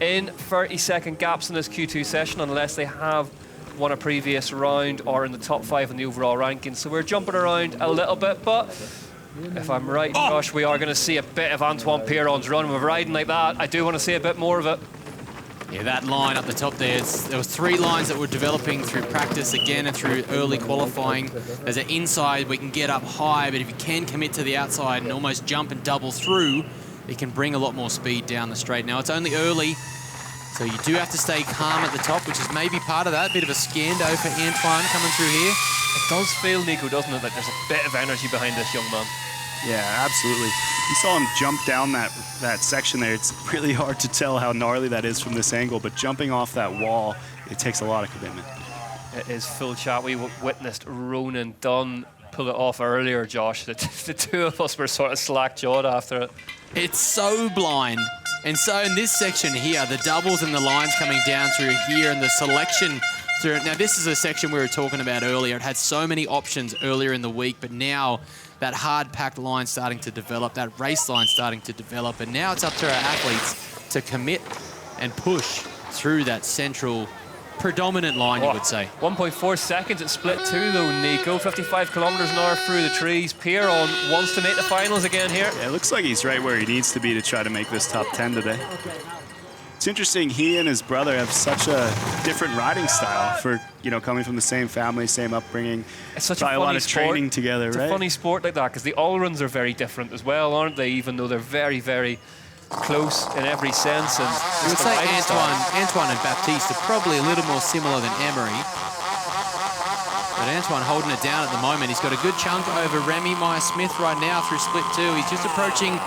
in 30-second gaps in this Q2 session unless they have won a previous round or in the top 5 in the overall ranking. So we're jumping around a little bit, but if I'm right, Josh, we are going to see a bit of Antoine Pieron's run. With riding like that, I do want to see a bit more of it. Yeah, that line up the top there was 3 lines that were developing through practice again and through early qualifying. There's an inside we can get up high, but if you can commit to the outside and almost jump and double through, it can bring a lot more speed down the straight. Now, it's only early, so you do have to stay calm at the top, which is maybe part of that. Bit of a scando for Antoine coming through here. It does feel, Nico, doesn't it, that there's a bit of energy behind this young man. Yeah, absolutely. You saw him jump down that section there. It's really hard to tell how gnarly that is from this angle, but jumping off that wall, it takes a lot of commitment. It is full chat. We witnessed Ronan Dunn pull it off earlier, Josh. The two of us were sort of slack-jawed after it. It's so blind. And so in this section here, the doubles and the lines coming down through here and the selection through. Now, this is a section we were talking about earlier. It had so many options earlier in the week, but now that hard-packed line starting to develop, that race line starting to develop, and now it's up to our athletes to commit and push through that central predominant line, you would say. 1.4 seconds at split 2 though, Nico. 55 kilometers an hour through the trees. Pieron wants to make the finals again here. Yeah, it looks like he's right where he needs to be to try to make this top 10 today. It's interesting, he and his brother have such a different riding style for, you know, coming from the same family, same upbringing. It's such a lot of training together, it's right? It's a funny sport like that because the all-runs are very different as well, aren't they? Even though they're very, very close in every sense. And I would say Antoine and Baptiste are probably a little more similar than Emery. But Antoine holding it down at the moment. He's got a good chunk over Remy Smith right now through split 2. He's just approaching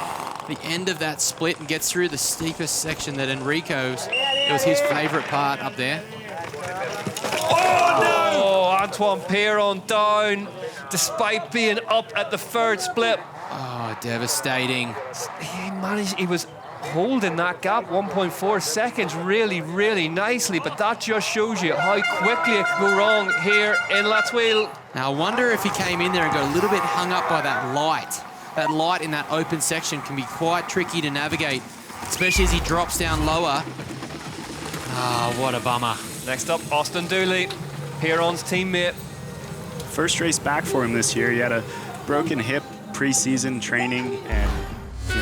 the end of that split and gets through the steepest section that Enrico's. It was his favourite part up there. Oh, no! Oh, Antoine Pieron down despite being up at the third split. Oh, devastating. He was holding that gap 1.4 seconds really, really nicely, but that just shows you how quickly it can go wrong here in Thuile. Now, I wonder if he came in there and got a little bit hung up by that light that light in that open section can be quite tricky to navigate, especially as he drops down lower. Ah, what a bummer. Next up, Austin Douly, Pieron's teammate. First race back for him this year. He had a broken hip preseason training, and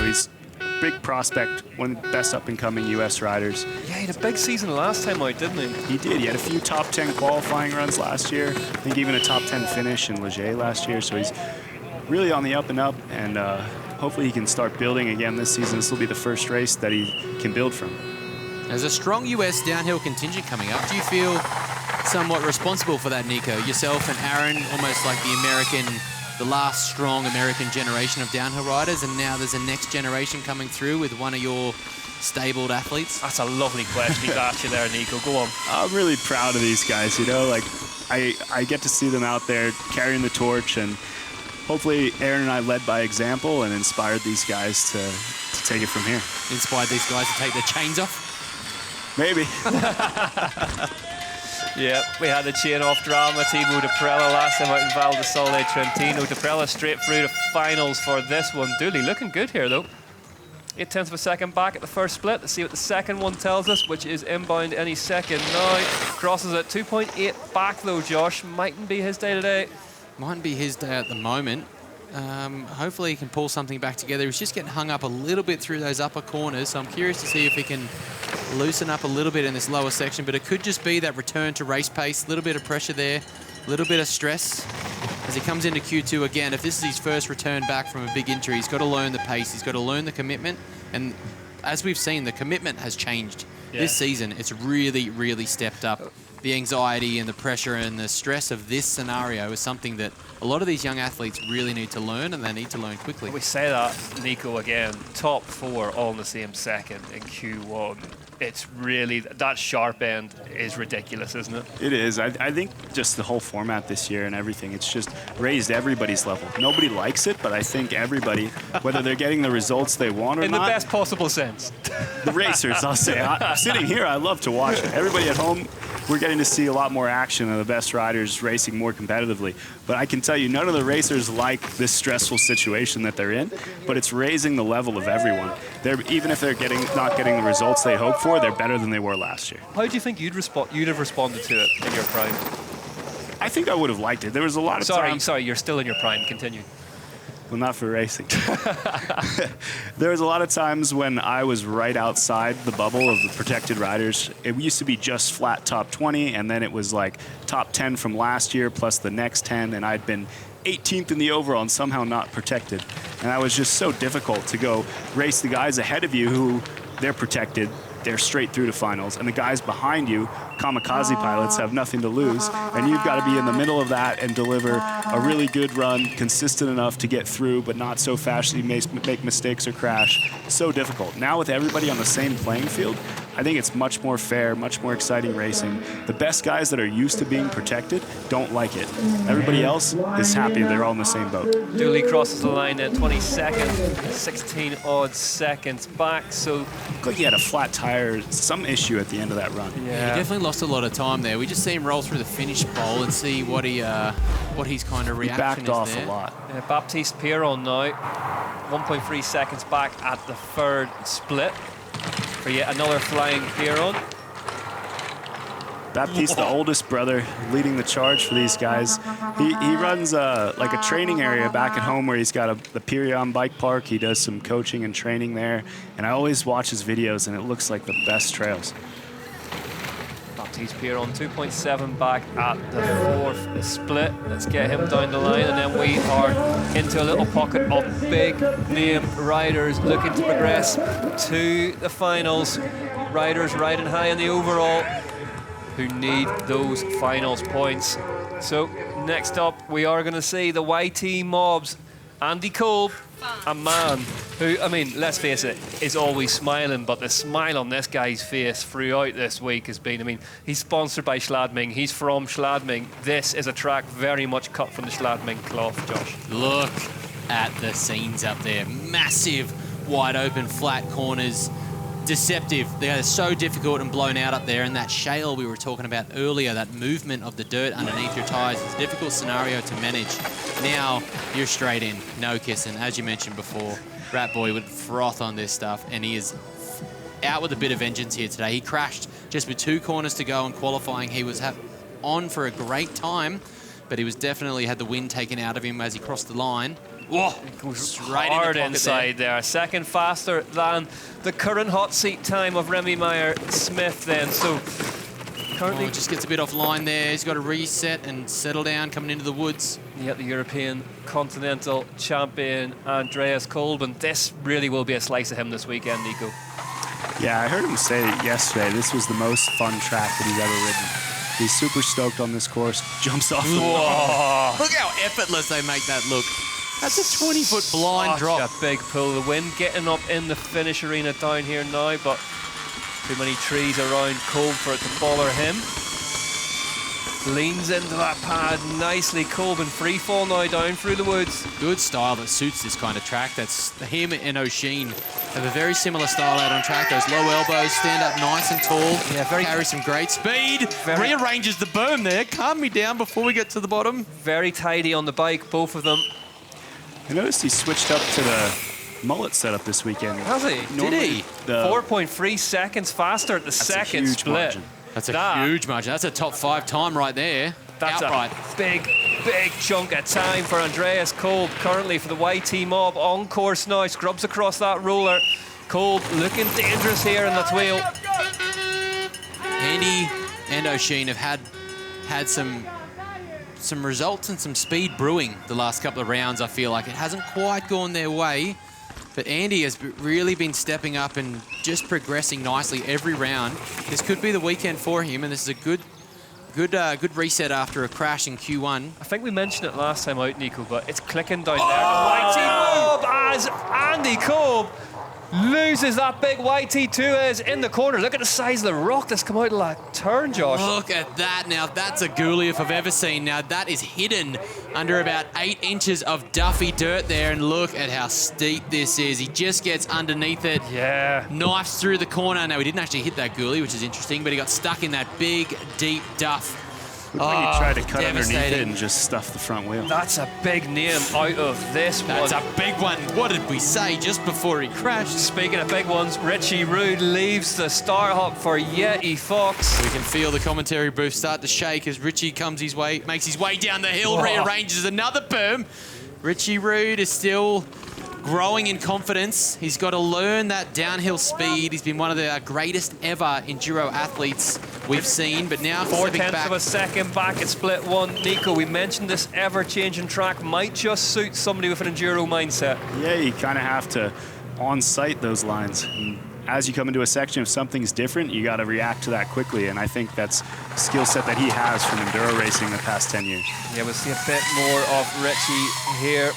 he's a big prospect, one of the best up-and-coming U.S. riders. Yeah, he had a big season last time out, didn't he? He did. He had a few top 10 qualifying runs last year. I think even a top 10 finish in Leger last year. So he's really on the up and up, and hopefully he can start building again this season. This will be the first race that he can build from. There's a strong US downhill contingent coming up. Do you feel somewhat responsible for that, Nico? Yourself and Aaron, almost like the last strong American generation of downhill riders, and now there's a next generation coming through with one of your stabled athletes? That's a lovely question he's asked you there, Nico. Go on. I'm really proud of these guys, like I get to see them out there carrying the torch, and hopefully Aaron and I led by example and inspired these guys to take it from here. Inspired these guys to take their chains off? Maybe. Yeah, we had the chain off drama. Thibaut Deprella last time out in Valle Trentino. Deprella straight through the finals for this one. Douly looking good here though. 0.8 of a second back at the first split. Let's see what the second one tells us, which is inbound any second now. Crosses at 2.8 back though, Josh. Mightn't be his day today. Mightn't be his day at the moment. Hopefully he can pull something back together. He's just getting hung up a little bit through those upper corners, so I'm curious to see if he can loosen up a little bit in this lower section, but it could just be that return to race pace, a little bit of pressure there, a little bit of stress as he comes into Q2 again. If this is his first return back from a big injury, he's got to learn the pace, he's got to learn the commitment, and as we've seen, the commitment has changed. This season. It's really, really stepped up. The anxiety and the pressure and the stress of this scenario is something that a lot of these young athletes really need to learn, and they need to learn quickly. We say that, Nico, again, top 4 all in the same second in Q1. It's really, that sharp end is ridiculous, isn't it? It is. I think just the whole format this year and everything, it's just raised everybody's level. Nobody likes it, but I think everybody, whether they're getting the results they want or in not. In the best possible sense. The racers, I'll say. I'm sitting here, I love to watch it. Everybody at home, we're getting to see a lot more action of the best riders racing more competitively. But I can tell you, none of the racers like this stressful situation that they're in, but it's raising the level of everyone. Even if they're not getting the results they hope for, they're better than they were last year. How do you think you'd have responded to it in your prime? I think I would have liked it. There was a lot of times. Sorry, you're still in your prime. Continue. Well, not for racing. There was a lot of times when I was right outside the bubble of the protected riders. It used to be just flat top 20, and then it was like top 10 from last year plus the next 10, and I'd been 18th in the overall and somehow not protected. And that was just so difficult to go race the guys ahead of you who they're protected. They're straight through to finals, and the guys behind you, kamikaze pilots, have nothing to lose, and you've got to be in the middle of that and deliver a really good run, consistent enough to get through, but not so fast that you make mistakes or crash. So difficult. Now with everybody on the same playing field, I think it's much more fair, much more exciting racing. The best guys that are used to being protected don't like it. Everybody else is happy they're all in the same boat. Douly crosses the line at 22nd, 16 odd seconds back, so... Looked like he had a flat tire, some issue at the end of that run. Yeah, he definitely lost a lot of time there. We just see him roll through the finish bowl and see what he's kind of reaction backed is off there. a lot. Baptiste Pieron now, 1.3 seconds back at the third split for yet another flying Pieron. Baptiste, the oldest brother, leading the charge for these guys. He runs like a training area back at home where he's got the Pieron bike park. He does some coaching and training there, and I always watch his videos, and it looks like the best trails. Baptiste Pieron 2.7 back at the fourth split. Let's get him down the line, and then we are into a little pocket of big name riders looking to progress to the finals. Riders riding high in the overall who need those finals points. So next up, we are going to see the YT Mobs. Andy Kolb, a man who, I mean, let's face it, is always smiling, but the smile on this guy's face throughout this week has been, I mean, he's sponsored by Schladming, he's from Schladming. This is a track very much cut from the Schladming cloth, Josh. Look at the scenes up there. Massive, wide open, flat corners. deceptive. They're so difficult and blown out up there, and that shale we were talking about earlier, that movement of the dirt underneath your tyres, is a difficult scenario to manage. Now you're straight in, no kissing. As you mentioned before, Rat Boy would froth on this stuff, and he is out with a bit of vengeance here today. He crashed just with 2 corners to go in qualifying. He was on for a great time, but he was definitely had the wind taken out of him as he crossed the line. Whoa, Straight hard inside there. Second faster than the current hot seat time of Remy Smith then. So currently just gets a bit offline there. He's got to reset and settle down coming into the woods. Yeah, the European Continental Champion Andreas Kolben. This really will be a slice of him this weekend, Nico. Yeah, I heard him say yesterday this was the most fun track that he's ever ridden. He's super stoked on this course. Jumps off the wall. Look how effortless they make that look. That's a 20-foot blind drop. A big pull. The wind getting up in the finish arena down here now, but too many trees around, cold for it to bother him. Leans into that pad nicely. Kolben free fall now down through the woods. Good style that suits this kind of track. That's him and O'Sheen have a very similar style out on track. Those low elbows, stand up nice and tall. Yeah, carry some great speed. Rearranges the berm there. Calm me down before we get to the bottom. Very tidy on the bike, both of them. I noticed he switched up to the mullet setup this weekend. Has he? Did he? 4.3 seconds faster at the second split. Margin. That's a huge margin. That's a top 5 time right there. That's outright. A big chunk of time for Andreas Kolb currently for the YT mob on course now. Scrubs across that roller. Kolb looking dangerous here in the Thuile. Andy and O'Sheen have had some results and some speed brewing the last couple of rounds. I feel like it hasn't quite gone their way, but Andy has really been stepping up and just progressing nicely every round. This could be the weekend for him, and this is a good reset after a crash in Q1. I think we mentioned it last time out, Nico, but it's clicking down there. YT mob as Andy Kolb loses that big YT2 is in the corner. Look at the size of the rock that's come out of that turn, Josh. Look at that now. That's a ghoulie if I've ever seen. Now that is hidden under about 8 inches of duffy dirt there, and look at how steep this is. He just gets underneath it. Yeah. Knifes through the corner. Now he didn't actually hit that ghoulie, which is interesting, but he got stuck in that big, deep duff. Looked like he tried to cut underneath it and just stuff the front wheel. That's a big name out of this one. That's a big one. What did we say just before he crashed? Speaking of big ones, Richie Roode leaves the star hop for Yeti Fox. We can feel the commentary booth start to shake as Richie makes his way down the hill, rearranges another berm. Richie Roode is still growing in confidence. He's got to learn that downhill speed. He's been one of the greatest ever enduro athletes we've seen, but now 4/10 of a second back at split 1. Nico, we mentioned this ever-changing track might just suit somebody with an enduro mindset. Yeah, you kind of have to on-site those lines. And as you come into a section, if something's different, you got to react to that quickly, and I think that's a skill set that he has from enduro racing the past 10 years. Yeah, we'll see a bit more of Richie here,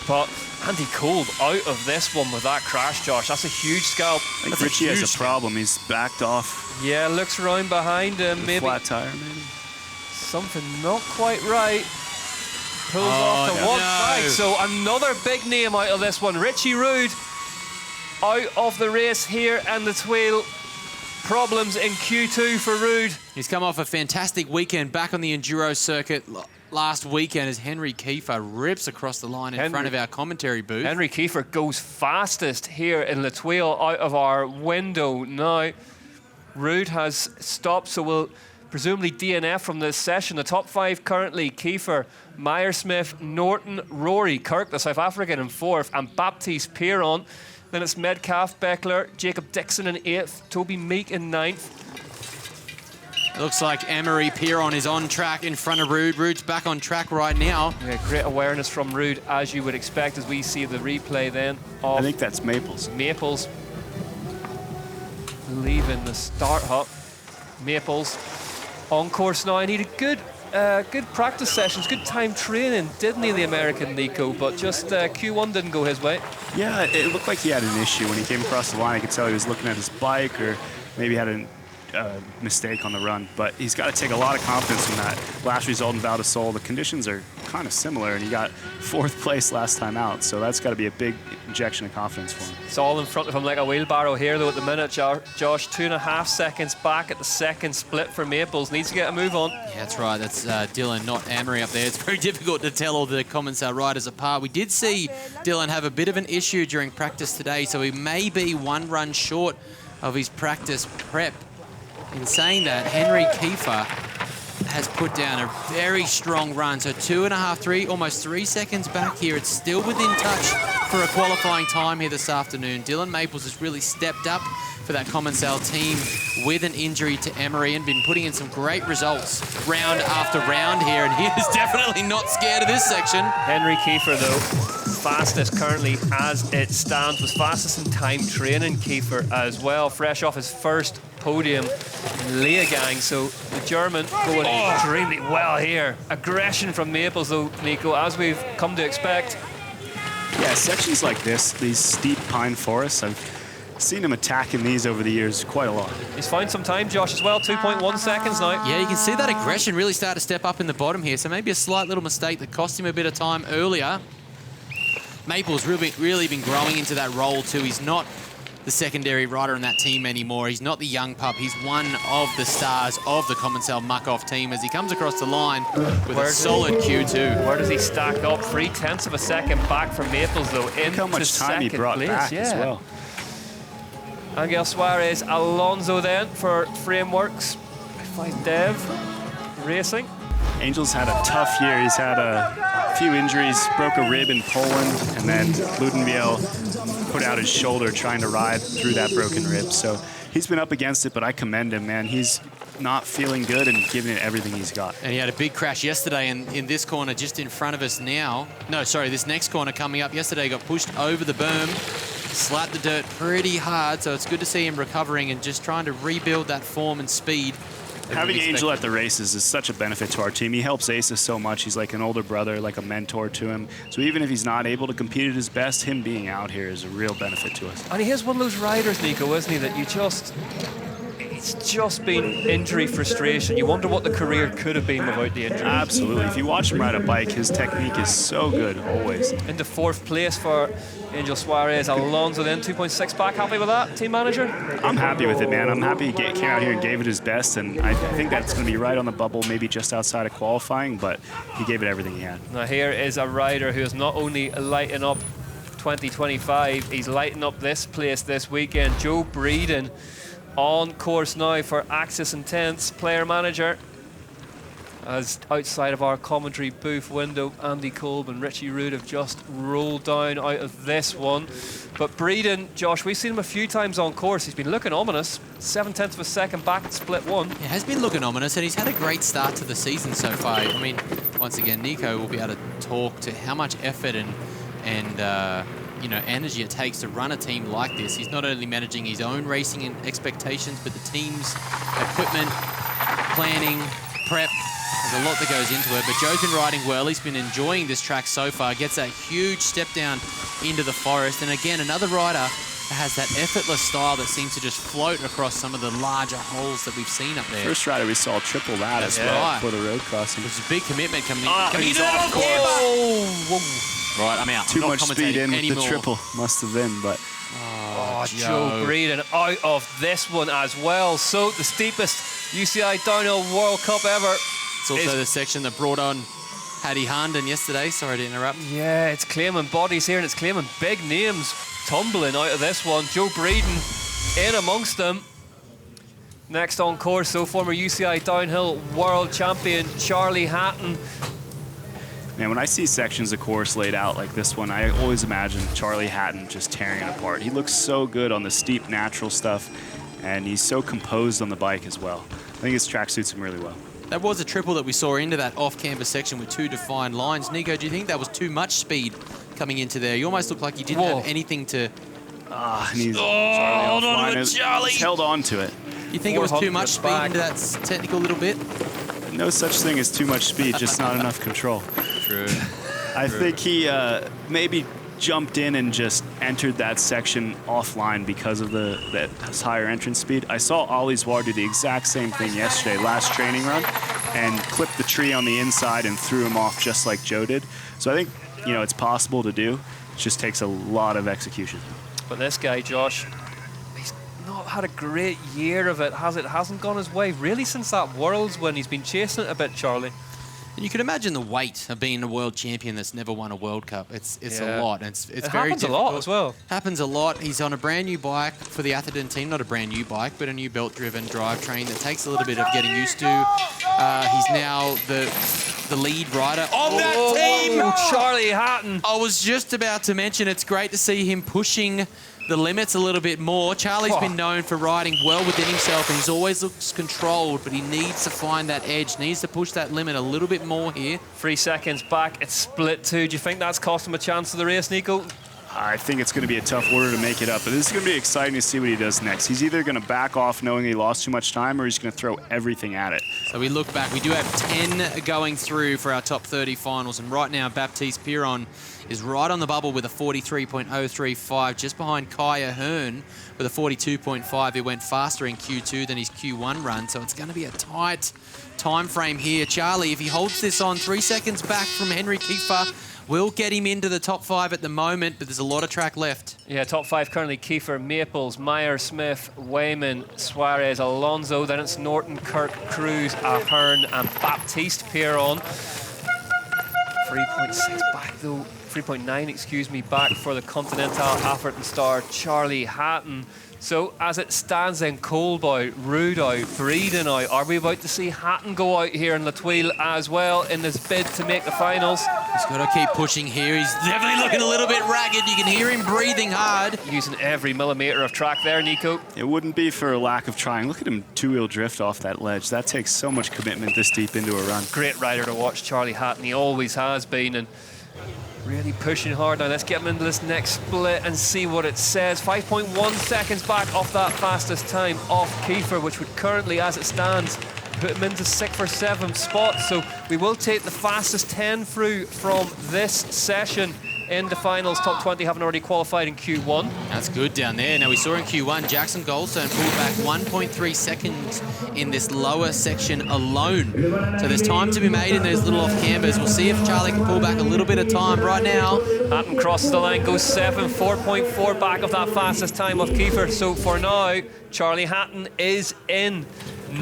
but Andy Kolb out of this one with that crash, Josh. That's a huge scalp. I think Richie has a problem. He's backed off. Yeah, looks around behind him. Maybe flat tire, maybe. Something not quite right. Pulls off to one side. So another big name out of this one. Richie Roode out of the race here, and the Thuile. Problems in Q2 for Roode. He's come off a fantastic weekend back on the enduro circuit last weekend as Henry Kiefer rips across the line in front of our commentary booth. Henry Kiefer goes fastest here in the Thuile out of our window now. Roode has stopped, so we'll presumably DNF from this session. The top 5 currently: Kiefer, Smith, Norton, Rory, Kirk, the South African, in 4th, and Baptiste Pieron. Then it's Metcalf, Beckler, Jacob Dixon in 8th, Toby Meek in 9th. It looks like Emery Pieron is on track in front of Roode. Roode's back on track right now. Yeah, great awareness from Roode, as you would expect, as we see the replay then of I think that's Maples. Maples leaving the start hop. Maples on course now. I need a good practice sessions, good time training, didn't he, the American Nico? But just Q1 didn't go his way. Yeah, it looked like he had an issue when he came across the line. I could tell he was looking at his bike, or maybe had a mistake on the run. But he's got to take a lot of confidence from that last result in Valle. The conditions are kind of similar, and he got 4th place last time out, so that's got to be a big injection of confidence for him. It's all in front of him like a wheelbarrow here, though, at the minute. Josh, 2.5 seconds back at the second split for Maples. Needs to get a move on. Yeah, that's right. That's Dylan, not Amory up there. It's very difficult to tell all the Commencal riders apart. We did see Dylan have a bit of an issue during practice today, so he may be 1 run short of his practice prep. In saying that, Henry Kiefer has put down a very strong run. So 2.5, 3, almost 3 seconds back here. It's still within touch for a qualifying time here this afternoon. Dylan Maples has really stepped up for that Commencal team with an injury to Emery and been putting in some great results round after round here. And he is definitely not scared of this section. Henry Kiefer, though, fastest currently as it stands, was fastest in time training, Kiefer, as well. Fresh off his first podium in Leogang, so the German going extremely well here. Aggression from Maples, though, Nico, as we've come to expect. Yeah, sections like this, these steep pine forests, I've seen him attacking these over the years quite a lot. He's found some time, Josh, as well. 2.1 seconds now. Yeah, you can see that aggression really start to step up in the bottom here, so maybe a slight little mistake that cost him a bit of time earlier. Maples really been growing into that role too. He's not the secondary rider in that team anymore. He's not the young pup. He's one of the stars of the Commencal muck-off team as he comes across the line with a solid Q2. Where does he stack up? 0.3 of a second back from Maples, though, into how much time he brought place. back as well. Angel Suarez, Alonzo then for Frameworks. Dev Racing. Angel's had a tough year. He's had a few injuries, broke a rib in Poland, and then Ludenbiel put out his shoulder trying to ride through that broken rib. So he's been up against it, but I commend him, man. He's not feeling good and giving it everything he's got. And he had a big crash yesterday in this corner just in front of us now. No, sorry, this next corner coming up. Yesterday he got pushed over the berm, slapped the dirt pretty hard, so it's good to see him recovering and just trying to rebuild that form and speed. Having Angel at the races is such a benefit to our team. He helps Asa so much. He's like an older brother, like a mentor to him. So even if he's not able to compete at his best, him being out here is a real benefit to us. And he is one of those riders, Nico, isn't he, that you just... It's just been injury frustration. You wonder what the career could have been without the injury. Absolutely. If you watch him ride a bike, his technique is so good, always. Into 4th place for Angel Suarez. Alonzo then 2.6 back. Happy with that, team manager? I'm happy with it, man. I'm happy he came out here and gave it his best, and I think that's going to be right on the bubble, maybe just outside of qualifying, but he gave it everything he had. Now here is a rider who is not only lighting up 2025, he's lighting up this place this weekend. Joe Breeden on course now for Axis Intense, player manager. As outside of our commentary booth window, Andy Kolb and Richie Roode have just rolled down out of this one. But Breeden, Josh, we've seen him a few times on course. He's been looking ominous. 0.7 of a second back at split 1. He has been looking ominous, and he's had a great start to the season so far. I mean, once again, Nico will be able to talk to how much effort and you know, energy it takes to run a team like this. He's not only managing his own racing and expectations, but the team's equipment, planning, prep. There's a lot that goes into it, but Joe's been riding well. He's been enjoying this track so far. Gets that huge step down into the forest. And again, another rider that has that effortless style that seems to just float across some of the larger holes that we've seen up there. First rider we saw triple that as well for the road crossing. It's a big commitment coming in. He's off course. Right, I'm out. Too much speed in with the triple, must have been, but... Oh, Joe Breeden out of this one as well. So the steepest UCI Downhill World Cup ever. It's also the section that brought on Hattie Harnden yesterday. Sorry to interrupt. Yeah, it's claiming bodies here and it's claiming big names tumbling out of this one. Joe Breeden in amongst them. Next on course, so former UCI Downhill World Champion Charlie Hatton. Man, when I see sections of course laid out like this one, I always imagine Charlie Hatton just tearing it apart. He looks so good on the steep natural stuff, and he's so composed on the bike as well. I think his track suits him really well. That was a triple that we saw into that off-canvas section with 2 defined lines. Nico, do you think that was too much speed coming into there? You almost looked like you didn't have anything to... And he's hold on to it, Charlie. He's held on to it. You think it was too much speed into that technical little bit? No such thing as too much speed, just not enough control. True. I think he maybe jumped in and just entered that section offline because of that higher entrance speed. I saw Ollie Zwar do the exact same thing yesterday, last training run, and clipped the tree on the inside and threw him off just like Joe did. So I think, you know, it's possible to do. It just takes a lot of execution. But this guy, Josh, he's not had a great year of it, has it? Hasn't gone his way really since that Worlds when he's been chasing it a bit, Charlie. And you can imagine the weight of being a world champion that's never won a World Cup. It's a lot. It's very happens difficult. a lot as well. Happens a lot. He's on a brand new bike for the Atherton team. Not a brand new bike, but a new belt-driven drivetrain that takes a little bit of getting used to. He's now the lead rider on that team. Charlie Hatton. I was just about to mention it's great to see him pushing the limits a little bit more. Charlie's been known for riding well within himself, and he's always looks controlled, but he needs to find that edge, needs to push that limit a little bit more here. 3 seconds back, it's split 2. Do you think that's cost him a chance of the race, Nico? I think it's going to be a tough order to make it up, but this is going to be exciting to see what he does next. He's either going to back off knowing he lost too much time, or he's going to throw everything at it. So we look back, we do have 10 going through for our top 30 finals, and right now Baptiste Pieron is right on the bubble with a 43.035, just behind Kaya Hearn with a 42.5. He went faster in Q2 than his Q1 run, so it's going to be a tight time frame here. Charlie, if he holds this on 3 seconds back from Henry Kiefer, will get him into the top 5 at the moment, but there's a lot of track left. Yeah, top 5 currently Kiefer, Maples, Meyer, Smith, Wayman, Suarez, Alonzo. Then it's Norton, Kirk, Cruz, Ahern, and Baptiste Pieron. 3.6 back though. 3.9, excuse me, back for the Continental Atherton star Charlie Hatton. So as it stands in Coleboy, Roode out, Breeden out, are we about to see Hatton go out here in the Thuile as well in this bid to make the finals? He's got to keep pushing here. He's definitely looking a little bit ragged. You can hear him breathing hard. Using every millimetre of track there, Nico. It wouldn't be for a lack of trying. Look at him two-wheel drift off that ledge. That takes so much commitment this deep into a run. Great rider to watch, Charlie Hatton. He always has been, and really pushing hard now. Let's get him into this next split and see what it says. 5.1 seconds back off that fastest time off Kiefer, which would currently, as it stands, put him into 6th or 7th spot. So we will take the fastest 10 through from this session in the finals. Top 20 haven't already qualified in Q1. That's good down there. Now we saw in Q1, Jackson Goldstone pulled back 1.3 seconds in this lower section alone. So there's time to be made in those little off cambers. We'll see if Charlie can pull back a little bit of time right now. Hatton crosses the line, goes 7, 4.4 back of that fastest time of Kiefer. So for now, Charlie Hatton is in.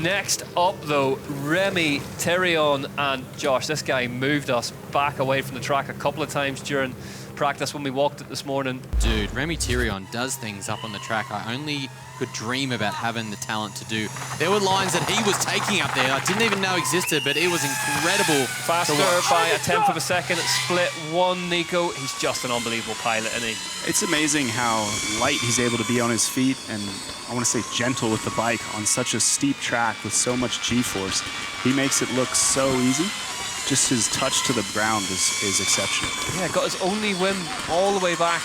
Next up, though, Remy Tion. And Josh, this guy moved us back away from the track a couple of times during practice when we walked it this morning. Dude, Remy Tion does things up on the track I only could dream about having the talent to do. There were lines that he was taking up there I didn't even know existed, but it was incredible. Faster by 1/10 of a second at split 1, Nico. He's just an unbelievable pilot, isn't he? It's amazing how light he's able to be on his feet, and I want to say gentle with the bike on such a steep track with so much G-force. He makes it look so easy. Just his touch to the ground is exceptional. Yeah, got his only win all the way back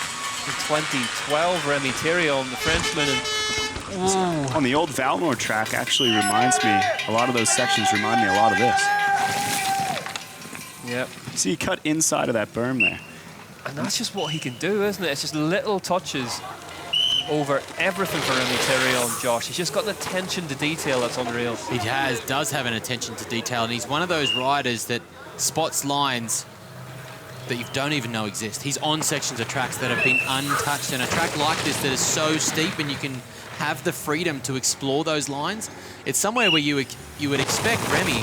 in 2012, Remy Tion, the Frenchman. And on the old Valle track actually reminds me, a lot of those sections remind me a lot of this. Yep. See, he cut inside of that berm there. And that's just what he can do, isn't it? It's just little touches over everything for Remy Tion, Josh. He's just got an attention to detail that's unreal. He does have an attention to detail, and he's one of those riders that spots lines that you don't even know exist. He's on sections of tracks that have been untouched, and a track like this that is so steep and you can have the freedom to explore those lines. It's somewhere where you would expect Remy,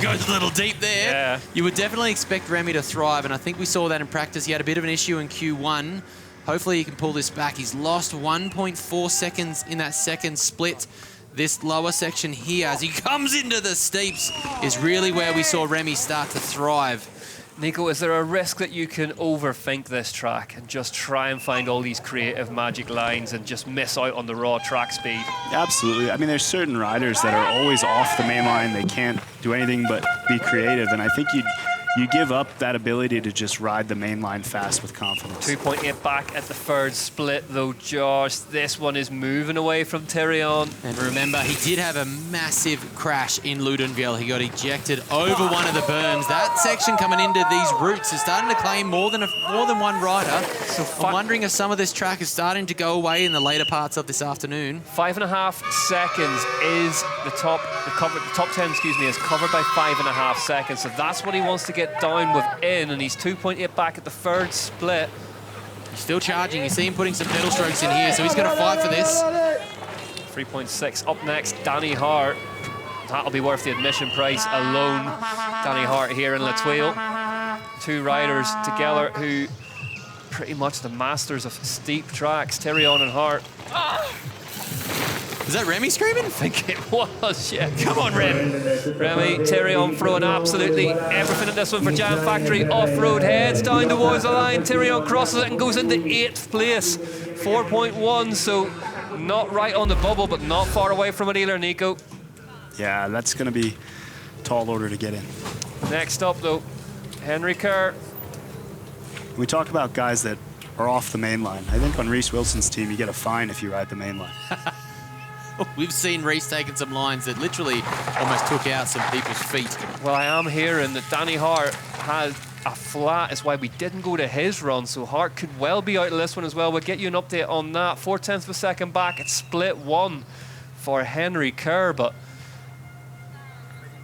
goes a little deep there. Yeah. You would definitely expect Remy to thrive, and I think we saw that in practice. He had a bit of an issue in Q1. Hopefully he can pull this back. He's lost 1.4 seconds in that second split. This lower section here, as he comes into the steeps, is really where we saw Remy start to thrive. Nico, is there a risk that you can overthink this track and just try and find all these creative magic lines and just miss out on the raw track speed? Absolutely. I mean, there's certain riders that are always off the main line. They can't do anything but be creative, and I think you you give up that ability to just ride the main line fast with confidence. 2.8 back at the third split, though, Josh. This one is moving away from Pieron. And remember, he did have a massive crash in Ludenville. He got ejected over one of the berms. That section coming into these routes is starting to claim more than one rider. So I'm wondering if some of this track is starting to go away in the later parts of this afternoon. 5.5 seconds is the top 10, is covered by 5.5 seconds. So that's what he wants to get down within, and he's 2.8 back at the third split. He's still charging. You see him putting some pedal strokes in here, so he's going to fight for this. 3.6 up next, Danny Hart. That'll be worth the admission price alone. Danny Hart here in Thuile. Two riders together who pretty much the masters of steep tracks, Pieron and Hart. Is that Remy screaming? I think it was, yeah. Come on, Remy. Remy, Pieron throwing absolutely everything in this one for Jam Factory. Off-road heads down towards the line. Pieron crosses it and goes into 8th place. 4.1, so not right on the bubble, but not far away from it either, Nico. Yeah, that's going to be a tall order to get in. Next up, though, Henry Kerr. We talk about guys that are off the main line. I think on Reese Wilson's team, you get a fine if you ride the main line. We've seen Reese taking some lines that literally almost took out some people's feet. Well, I am hearing that Danny Hart had a flat. Is why we didn't go to his run, so Hart could well be out of this one as well. We'll get you an update on that. 0.4 of a second back at split 1 for Henry Kerr, but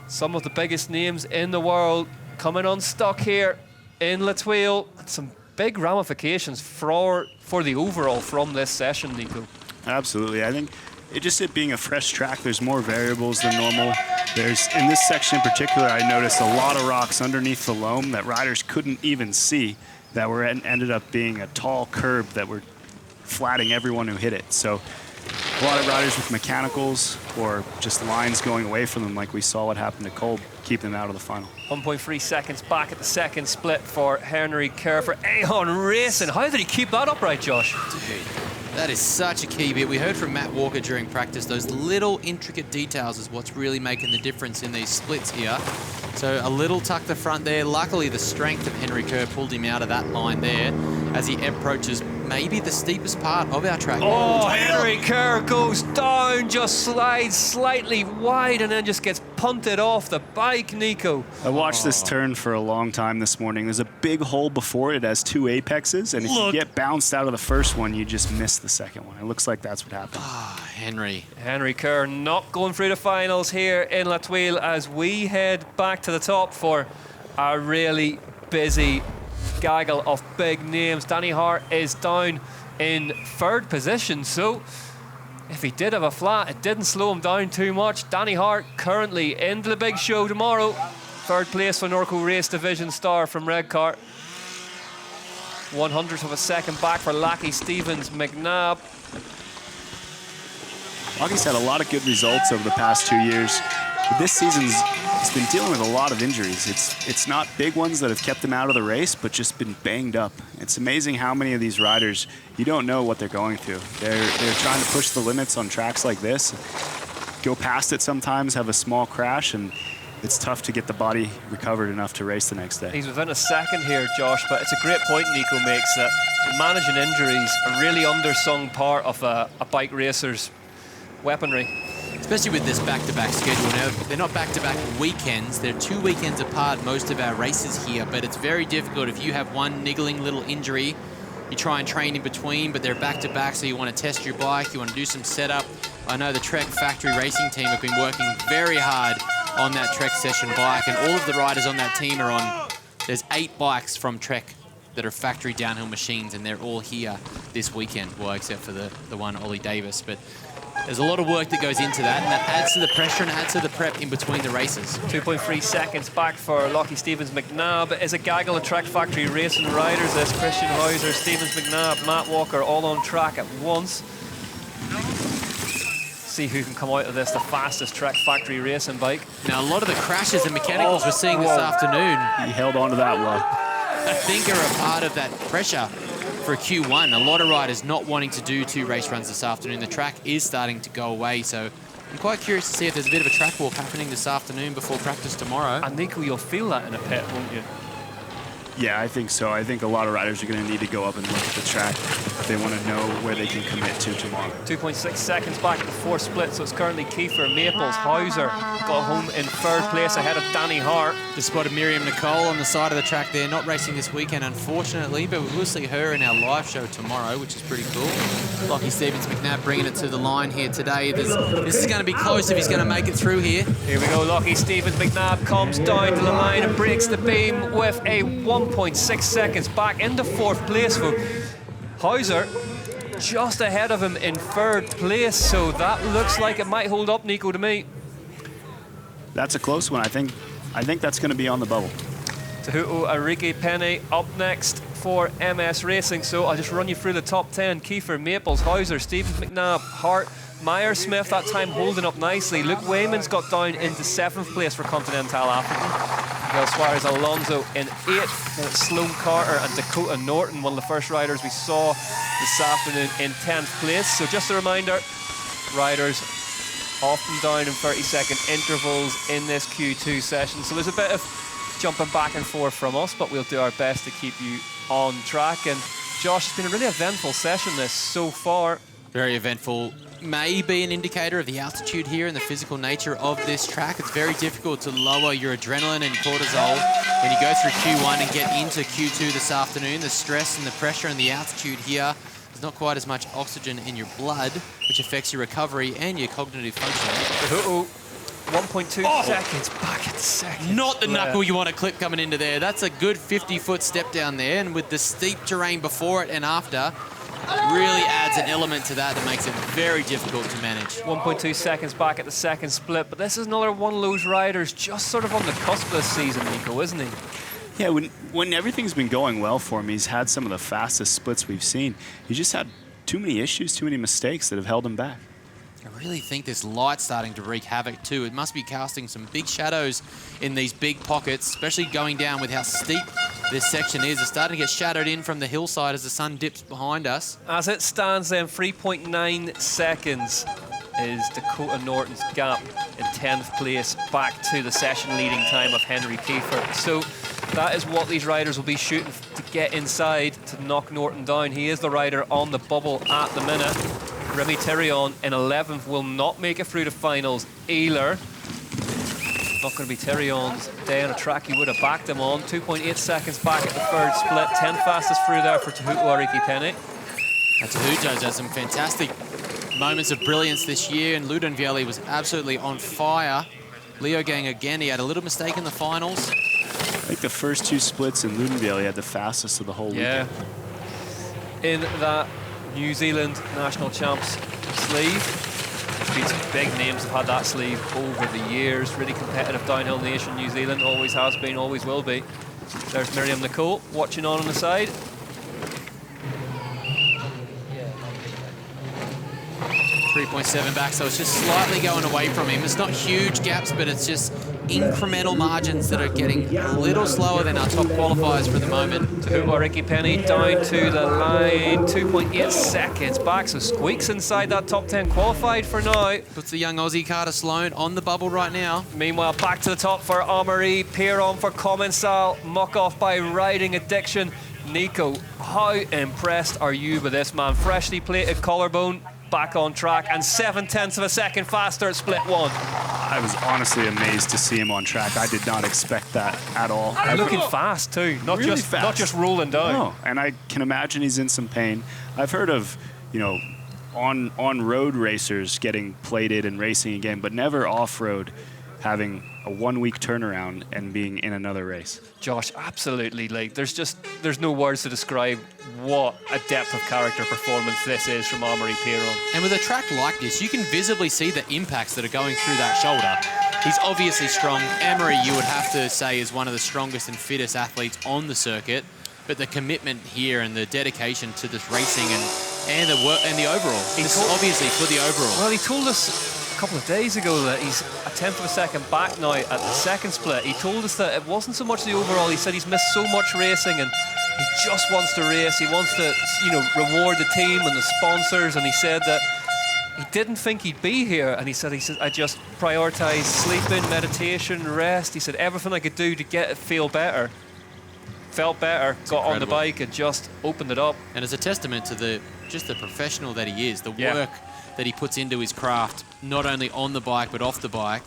some of the biggest names in the world coming unstuck here in Thuile. Some big ramifications for the overall from this session, Nico. Absolutely. I think it being a fresh track, there's more variables than normal. There's, in this section in particular, I noticed a lot of rocks underneath the loam that riders couldn't even see that ended up being a tall curb that were flatting everyone who hit it. So a lot of riders with mechanicals or just lines going away from them, like we saw what happened to Kolb, keep them out of the final. 1.3 seconds back at the second split for Henry Kerr for Aon Racing. How did he keep that upright, Josh? Dude, that is such a key bit. We heard from Matt Walker during practice, those little intricate details is what's really making the difference in these splits here. So a little tuck the front there. Luckily, the strength of Henry Kerr pulled him out of that line there as he approaches maybe the steepest part of our track. Oh, Henry Kerr goes down, just slides slightly wide, and then just gets punted off the bike, Nico. I watched this turn for a long time this morning. There's a big hole before it. It has 2 apexes, and if you get bounced out of the first one, you just miss the second one. It looks like that's what happened. Henry. Henry Kerr not going through the finals here in Thuile as we head back to the top for a really busy gaggle of big names. Danny Hart is down in 3rd position, so if he did have a flat, it didn't slow him down too much. Danny Hart currently into the big show tomorrow. 3rd place for Norco Race Division star from Redcart. 100th of a second back for Lackey Stevens McNabb. Lackey's had a lot of good results over the past 2 years. But this season's he's been dealing with a lot of injuries. It's not big ones that have kept him out of the race, but just been banged up. It's amazing how many of these riders, you don't know what they're going through. They're trying to push the limits on tracks like this, go past it sometimes, have a small crash, and it's tough to get the body recovered enough to race the next day. He's within a second here, Josh, but it's a great point Nico makes that managing injuries, a really undersung part of a bike racer's weaponry. Especially with this back-to-back schedule. Now, they're not back-to-back weekends. They're 2 weekends apart, most of our races here, but it's very difficult if you have one niggling little injury. You try and train in between, but they're back-to-back, so you want to test your bike, you want to do some setup. I know the Trek Factory Racing team have been working very hard on that Trek Session bike, and all of the riders on that team are on, there's 8 bikes from Trek that are factory downhill machines, and they're all here this weekend, well, except for the one, Ollie Davis, but there's a lot of work that goes into that, and that adds to the pressure and adds to the prep in between the races. 2.3 seconds back for Lockie Stevens McNabb. Is a gaggle of Trek Factory Racing riders. There's Christian Hauser, Stevens McNabb, Matt Walker, all on track at once. See who can come out of this the fastest Trek Factory Racing bike. Now, a lot of the crashes and mechanicals we're seeing this afternoon, He held on to that well. I think are a part of that pressure for Q1. A lot of riders not wanting to do 2 race runs this afternoon. The track is starting to go away, so I'm quite curious to see if there's a bit of a track walk happening this afternoon before practice tomorrow. And Nico, you'll feel that in a pit, won't you? Yeah, I think so. I think a lot of riders are going to need to go up and look at the track if they want to know where they can commit to tomorrow. 2.6 seconds back at the fourth split, so it's currently Kiefer Maples. Hauser got home in third place ahead of Danny Hart. Just spotted Miriam Nicole on the side of the track there, not racing this weekend, unfortunately, but we will see her in our live show tomorrow, which is pretty cool. Lockie Stevens-McNabb bringing it to the line here today. This is going to be close if he's going to make it through here. Here we go, Lockie Stevens-McNabb comes down to the line and breaks the beam with a 1.6 seconds back into fourth place for Hauser, just ahead of him in third place, so that looks like it might hold up, Nico, to me. That's a close one. I think that's going to be on the bubble. Tehuto Ariki Penne up next for MS Racing, so I'll just run you through the top 10. Kiefer Maples, Hauser, Stevens-McNabb, Hart, Meyer Smith, that time holding up nicely. Luke Wayman's got down into 7th place for Continental African. Miguel Suarez Alonzo in 8th. Then it's Sloan Carter and Dakota Norton, one of the first riders we saw this afternoon, in 10th place. So just a reminder, riders often down in 30-second intervals in this Q2 session. So there's a bit of jumping back and forth from us, but we'll do our best to keep you on track. And Josh, it's been a really eventful session this so far. Very eventful. May be an indicator of the altitude here and the physical nature of this track. It's very difficult to lower your adrenaline and cortisol when you go through Q1 and get into Q2 this afternoon. The stress and the pressure and the altitude here, there's not quite as much oxygen in your blood, which affects your recovery and your cognitive function. 1.2 seconds back at the second. Not the knuckle you want to clip coming into there. That's a good 50-foot step down there, and with the steep terrain before it and after, really adds an element to that makes it very difficult to manage. 1.2 seconds back at the second split, but this is another one of those riders just sort of on the cusp of this season, Nico, isn't he? Yeah, when everything's been going well for him, he's had some of the fastest splits we've seen. He's just had too many issues, too many mistakes that have held him back. I really think this light's starting to wreak havoc too. It must be casting some big shadows in these big pockets, especially going down with how steep this section is. It's starting to get shadowed in from the hillside as the sun dips behind us. As it stands then, 3.9 seconds is Dakota Norton's gap in 10th place back to the session leading time of Henry Kiefer. So that is what these riders will be shooting to get inside to knock Norton down. He is the rider on the bubble at the minute. Remy Tion in 11th will not make it through the finals either. Not going to be Tyrion's day on a track he would have backed him on. 2.8 seconds back at the third split. 10th fastest through there for Tehuto Ariki Penne. And Tehuto's had some fantastic moments of brilliance this year, and Ludon Valle was absolutely on fire. Leo Gang again, he had a little mistake in the finals. I think the first two splits in Ludon Valle had the fastest of the whole weekend. In that New Zealand national champs sleeve. There's been some big names have had that sleeve over the years. Really competitive downhill nation, New Zealand. Always has been, always will be. There's Miriam Nicole watching on the side. 3.7 back, so it's just slightly going away from him. It's not huge gaps, but it's just incremental margins that are getting a little slower than our top qualifiers for the moment. Tehuto Ariki Penne down to the line, 2.8 seconds back, so squeaks inside that top 10 qualified for now. Puts the young Aussie Carter Sloan on the bubble right now. Meanwhile, back to the top for Amaury Pieron for Commensal, muck off by Riding Addiction. Nico, how impressed are you with this man? Freshly plated collarbone, back on track, and 0.7 of a second faster at split one. I was honestly amazed to see him on track. I did not expect that at all. Looking fast too, not really just fast. not just rolling down. No, and I can imagine he's in some pain. I've heard of, on road racers getting plated and racing again, but never off road having a 1 week turnaround and being in another race. Josh, absolutely. Like, there's no words to describe what a depth of character performance this is from Amaury Pieron. And with a track like this, you can visibly see the impacts that are going through that shoulder. He's obviously strong. Amaury, you would have to say, is one of the strongest and fittest athletes on the circuit. But the commitment here and the dedication to this racing and the work and the overall, this is obviously for the overall. Well, he told us a couple of days ago that he's a 10th of a second back now at the second split. He told us that it wasn't so much the overall. He said he's missed so much racing and he just wants to race. He wants to, reward the team and the sponsors. And he said that he didn't think he'd be here. And he said, I just prioritized sleeping, meditation, rest. He said everything I could do to feel better. felt better, got on the bike and just opened it up. And it's a testament to just the professional that he is, the Yeah. work that he puts into his craft, not only on the bike but off the bike.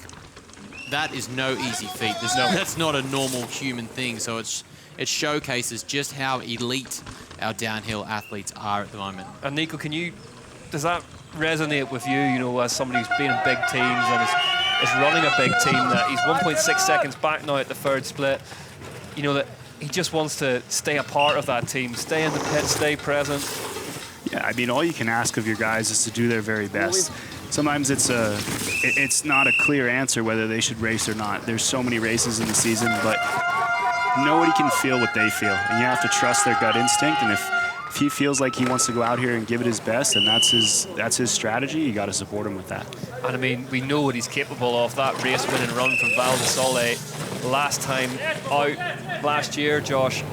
That is no easy feat. That's not a normal human thing. So it showcases just how elite our downhill athletes are at the moment. And Nico, does that resonate with you, you know, as somebody who's been in big teams and is running a big team, that he's 1.6 seconds back now at the third split, you know, that he just wants to stay a part of that team, stay in the pit, stay present? Yeah, I mean, all you can ask of your guys is to do their very best. Sometimes it's not a clear answer whether they should race or not. There's so many races in the season, but nobody can feel what they feel. And you have to trust their gut instinct. And if he feels like he wants to go out here and give it his best, and that's his strategy, you got to support him with that. And I mean, we know what he's capable of. That race-winning run from Valle last time out last year, Josh.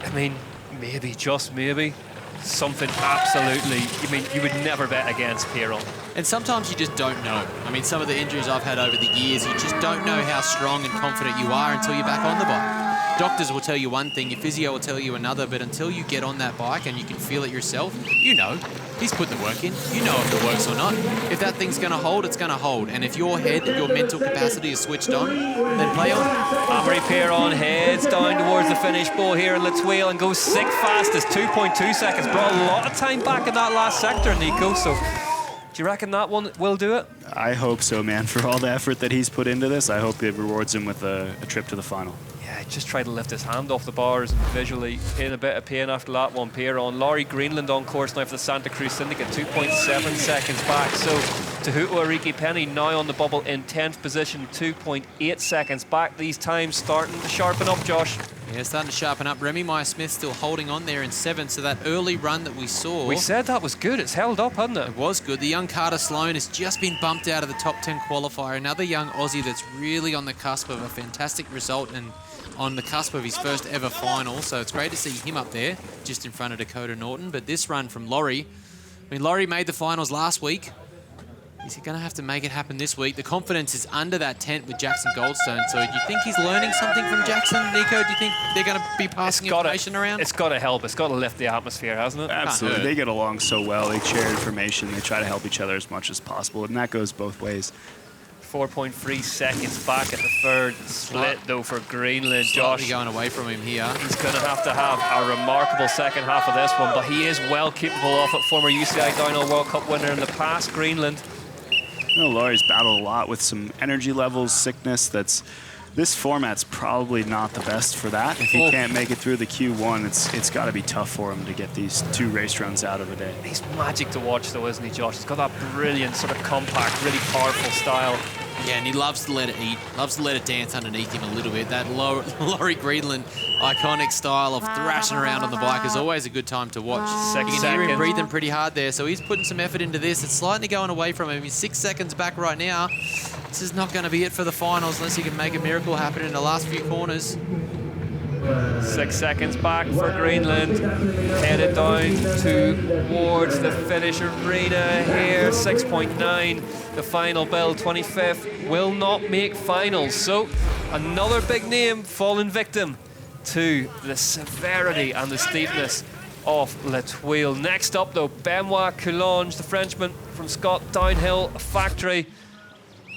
I mean, maybe, just maybe, something absolutely, I mean, you would never bet against Pieron. And sometimes you just don't know. I mean, some of the injuries I've had over the years, you just don't know how strong and confident you are until you're back on the bike. Doctors will tell you one thing, your physio will tell you another, but until you get on that bike and you can feel it yourself, you know, he's put the work in. You know if it works or not. If that thing's going to hold, it's going to hold. And if your head, your mental capacity is switched on, then play on. Remy Pieron heads down towards the finish ball here in Thuile and goes sixth fastest, 2.2 seconds. Brought a lot of time back in that last sector, Nico, so do you reckon that one will do it? I hope so, man. For all the effort that he's put into this, I hope it rewards him with a trip to the final. Yeah, just tried to lift his hand off the bars and visually in a bit of pain after that one. Pieron. Laurie Greenland on course now for the Santa Cruz Syndicate, 2.7 seconds back. So Tehuto Ariki Penny now on the bubble in 10th position, 2.8 seconds back. These times starting to sharpen up, Josh. Yeah, starting to sharpen up. Remy Smith still holding on there in 7th, so that early run that we saw... We said that was good. It's held up, hasn't it? It was good. The young Carter Sloan has just been bumped out of the top 10 qualifier. Another young Aussie that's really on the cusp of a fantastic result and on the cusp of his first ever final. So it's great to see him up there, just in front of Dakota Norton. But this run from Laurie, I mean, Laurie made the finals last week. Is he going to have to make it happen this week? The confidence is under that tent with Jackson Goldstone. So do you think he's learning something from Jackson, Nico? Do you think they're going to be passing information around? It's got to help. It's got to lift the atmosphere, hasn't it? Absolutely. They get along so well. They share information. They try to help each other as much as possible. And that goes both ways. 4.3 seconds back at the third split, though, for Greenland. Josh going away from him here. He's going to have a remarkable second half of this one, but he is well capable of it. Former UCI Downhill World Cup winner in the past, Greenland. You know, Laurie's battled a lot with some energy levels, sickness. This format's probably not the best for that. If he can't make it through the Q1, it's got to be tough for him to get these 2 race runs out of a day. He's magic to watch, though, isn't he, Josh? He's got that brilliant, sort of compact, really powerful style. Yeah, and he loves to let it eat, loves to let it dance underneath him a little bit. That Laurie Greenland iconic style of thrashing around on the bike is always a good time to watch. You can hear him breathing pretty hard there, so he's putting some effort into this. It's slightly going away from him. He's 6 seconds back right now. This is not going to be it for the finals unless he can make a miracle happen in the last few corners. 6 seconds back for Greenland, headed down towards the finish arena here. 6.9, the final bell, 25th, will not make finals. So another big name falling victim to the severity and the steepness of Thuile. Next up, though, Benoit Coulange, the Frenchman from Scott Downhill Factory.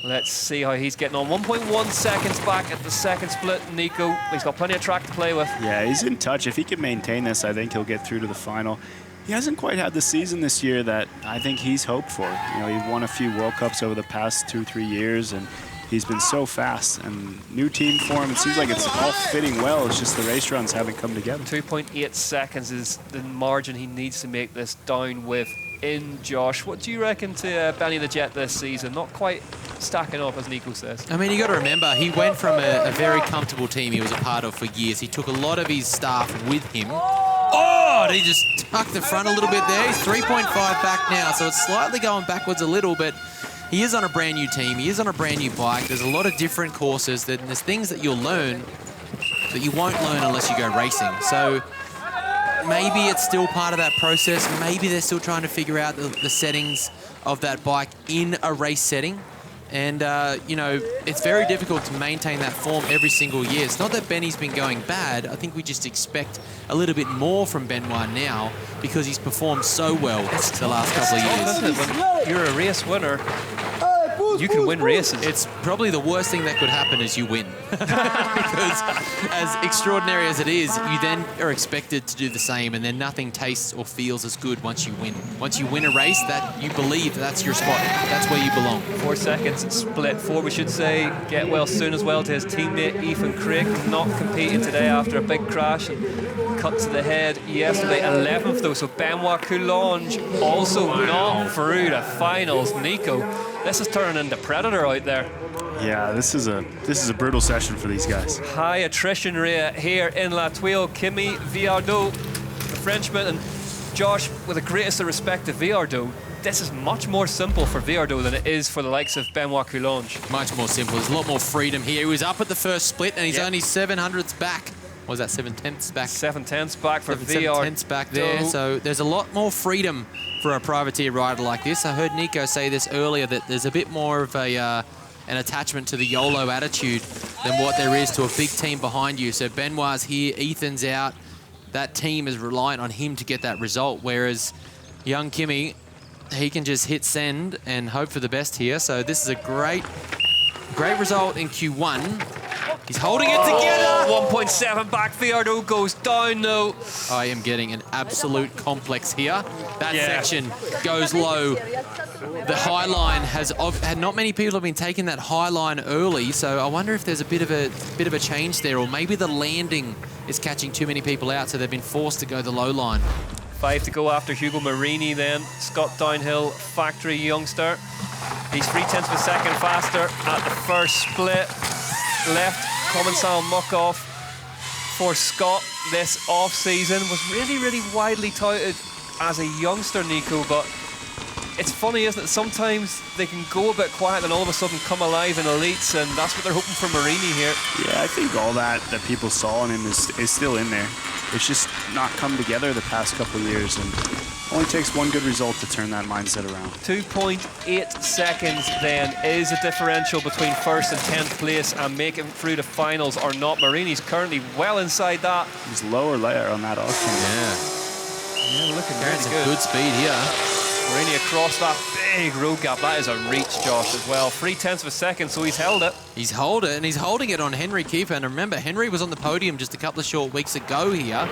Let's see how he's getting on. 1.1 seconds back at the second split, Nico. He's got plenty of track to play with. Yeah, he's in touch. If he can maintain this, I think he'll get through to the final. He hasn't quite had the season this year that I think he's hoped for. You know, he won a few World Cups over the past 2-3 years, and he's been so fast. And new team for him, it seems like it's all fitting well. It's just the race runs haven't come together. 2.8 seconds is the margin he needs to make this down with in, Josh. What do you reckon to Benny the Jet this season? Not quite stacking up, as Nico says. I mean, you got to remember, he went from a very comfortable team he was a part of for years. He took a lot of his staff with him. Oh, he just tucked the front a little bit there. He's 3.5 back now, so it's slightly going backwards a little, but he is on a brand new team. He is on a brand new bike. There's a lot of different courses. There's things that you'll learn that you won't learn unless you go racing. So maybe it's still part of that process. Maybe they're still trying to figure out the settings of that bike in a race setting. And, you know, it's very difficult to maintain that form every single year. It's not that Benny's been going bad. I think we just expect a little bit more from Benoit now because he's performed so well the last couple of years. When you're a race winner, you can win races. It's probably the worst thing that could happen is you win. Because as extraordinary as it is, you then are expected to do the same, and then nothing tastes or feels as good once you win. Once you win a race, that you believe that's your spot. That's where you belong. 4 seconds, split 4, we should say. Get well soon as well to his teammate Ethan Craig, not competing today after a big crash and cut to the head yesterday. 11th though, so Benoit Coulange also not through to finals. Nico, this is turning into Predator out there. Yeah, this is a brutal session for these guys. High attrition rate here in La Thuile. Kimi Viardot, the Frenchman, and Josh, with the greatest of respect to Viardot, this is much more simple for Viardot than it is for the likes of Benoit Coulange. Much more simple. There's a lot more freedom here. He was up at the first split, and he's only 7/100ths back. What was that, 7/10ths back? 7/10ths back for Viardot. 7/10ths back there. So there's a lot more freedom for a privateer rider like this. I heard Nico say this earlier, that there's a bit more of an attachment to the YOLO attitude than what there is to a big team behind you. So Benoit's here, Ethan's out. That team is reliant on him to get that result, whereas young Kimi, he can just hit send and hope for the best here. So this is a great result in Q1. He's holding it together. 1.7 back. Viardot goes down though. I am getting an absolute complex here. That section goes low. The high line has not many people have been taking that high line early, so I wonder if there's a bit of a change there, or maybe the landing is catching too many people out, so they've been forced to go the low line. 5 to go after Hugo Marini then. Scott Downhill, factory youngster. He's 0.3 of a second faster at the first split. Left Commensal muck-off for Scott this off-season. Was really widely touted as a youngster, Nico, but it's funny, isn't it? Sometimes they can go a bit quiet and all of a sudden come alive in elites, and that's what they're hoping for Marini here. Yeah, I think all that people saw in him is still in there. It's just not come together the past couple of years, and only takes one good result to turn that mindset around. 2.8 seconds then is a differential between first and 10th place and making through the finals or not. Marini's currently well inside that. He's lower layer on that octane. Yeah, looking Carrying really some good. good speed here. Marini across that big road gap. That is a reach, Josh, as well. 0.3 of a second, so he's held it. He's holding it, and he's holding it on Henry Keefer. And remember, Henry was on the podium just a couple of short weeks ago here.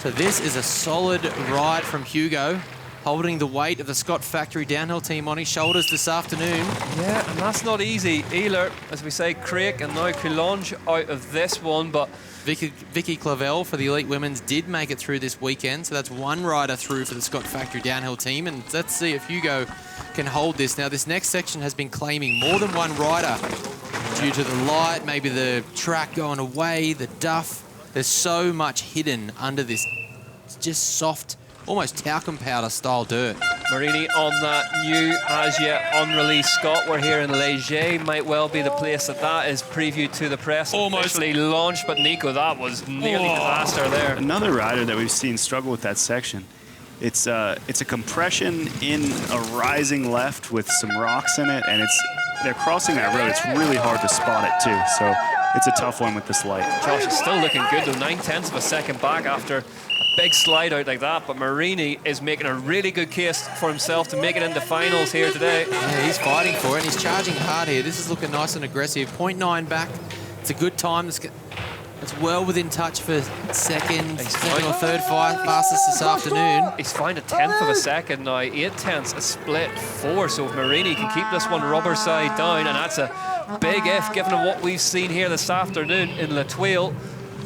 So this is a solid ride from Hugo, holding the weight of the Scott Factory downhill team on his shoulders this afternoon. Yeah, and that's not easy. Ehler, as we say, Craig and now Coulange out of this one, but Vicky Clavel for the Elite Women's did make it through this weekend, so that's one rider through for the Scott Factory downhill team, and let's see if Hugo can hold this. Now, this next section has been claiming more than one rider due to the light, maybe the track going away, the duff. There's so much hidden under this. It's just soft, almost talcum powder style dirt. Marini on that new, as yet unreleased Scott. We're here in Leger. Might well be the place that is previewed to the press. Almost. Officially launched, but Nico, that was nearly disaster there. Another rider that we've seen struggle with that section. It's a compression in a rising left with some rocks in it, and they're crossing that road. It's really hard to spot it too, so it's a tough one with this light. Josh is still looking good though, 0.9 of a second back after a big slide out like that, but Marini is making a really good case for himself to make it into finals here today. Yeah, he's fighting for it, and he's charging hard here. This is looking nice and aggressive. 0.9 back. It's a good time. It's well within touch for second or third fastest this afternoon. He's found 1/10 of a second now, 0.8, a split 4. So if Marini can keep this one rubber side down, and that's a big if given what we've seen here this afternoon in La Thuile.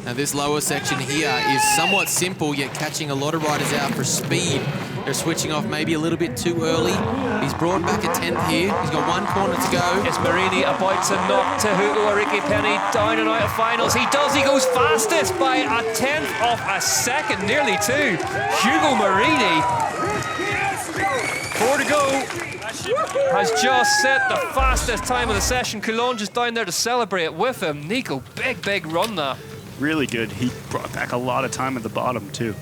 Now this lower section here is somewhat simple, yet catching a lot of riders out for speed. They're switching off maybe a little bit too early. He's brought back a 10th here. He's got one corner to go. Is Marini about to knock Tehuto Ariki Penny down and out of finals? He does. He goes fastest by 1/10 of a second, nearly 2. Hugo Marini, 4 to go, has just set the fastest time of the session. Coulange is down there to celebrate with him. Nico, big run that. Really good. He brought back a lot of time at the bottom too.